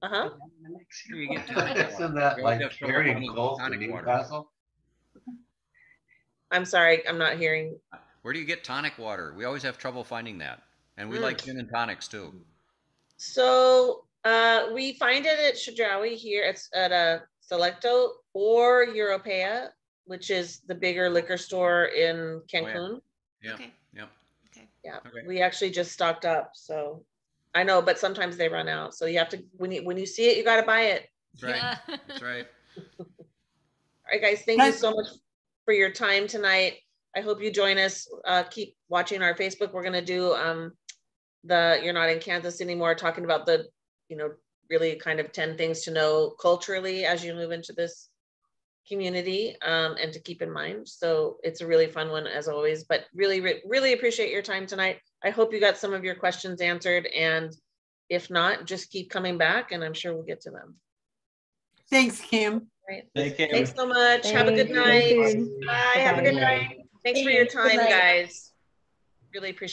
Uh-huh. Make sure you get tonic water. Isn't that We like always have trouble carrying finding clothes to tonic water. Newcastle? I'm sorry, I'm not hearing. Where do you get tonic water? We always have trouble finding that. And we like gin and tonics too. So we find it at Chedraui here. It's at a Selecto or Europea, which is the bigger liquor store in Cancun. Yeah. Okay. Yep. Okay. Yeah. Okay. We actually just stocked up. So I know, but sometimes they run out. So you have to, when you see it, you got to buy it. That's right. That's right. All right, guys. Thank you so much for your time tonight. I hope you join us. Keep watching our Facebook. We're going to do the You're Not in Kansas Anymore, talking about the, really kind of 10 things to know culturally as you move into this community, and to keep in mind. So it's a really fun one as always, but really appreciate your time tonight. I hope you got some of your questions answered, and if not, just keep coming back and I'm sure we'll get to them. Thanks, Kim. Right. Thanks so much. Have a good night. Bye. Have a good night. Thanks for your time, guys. Really appreciate it.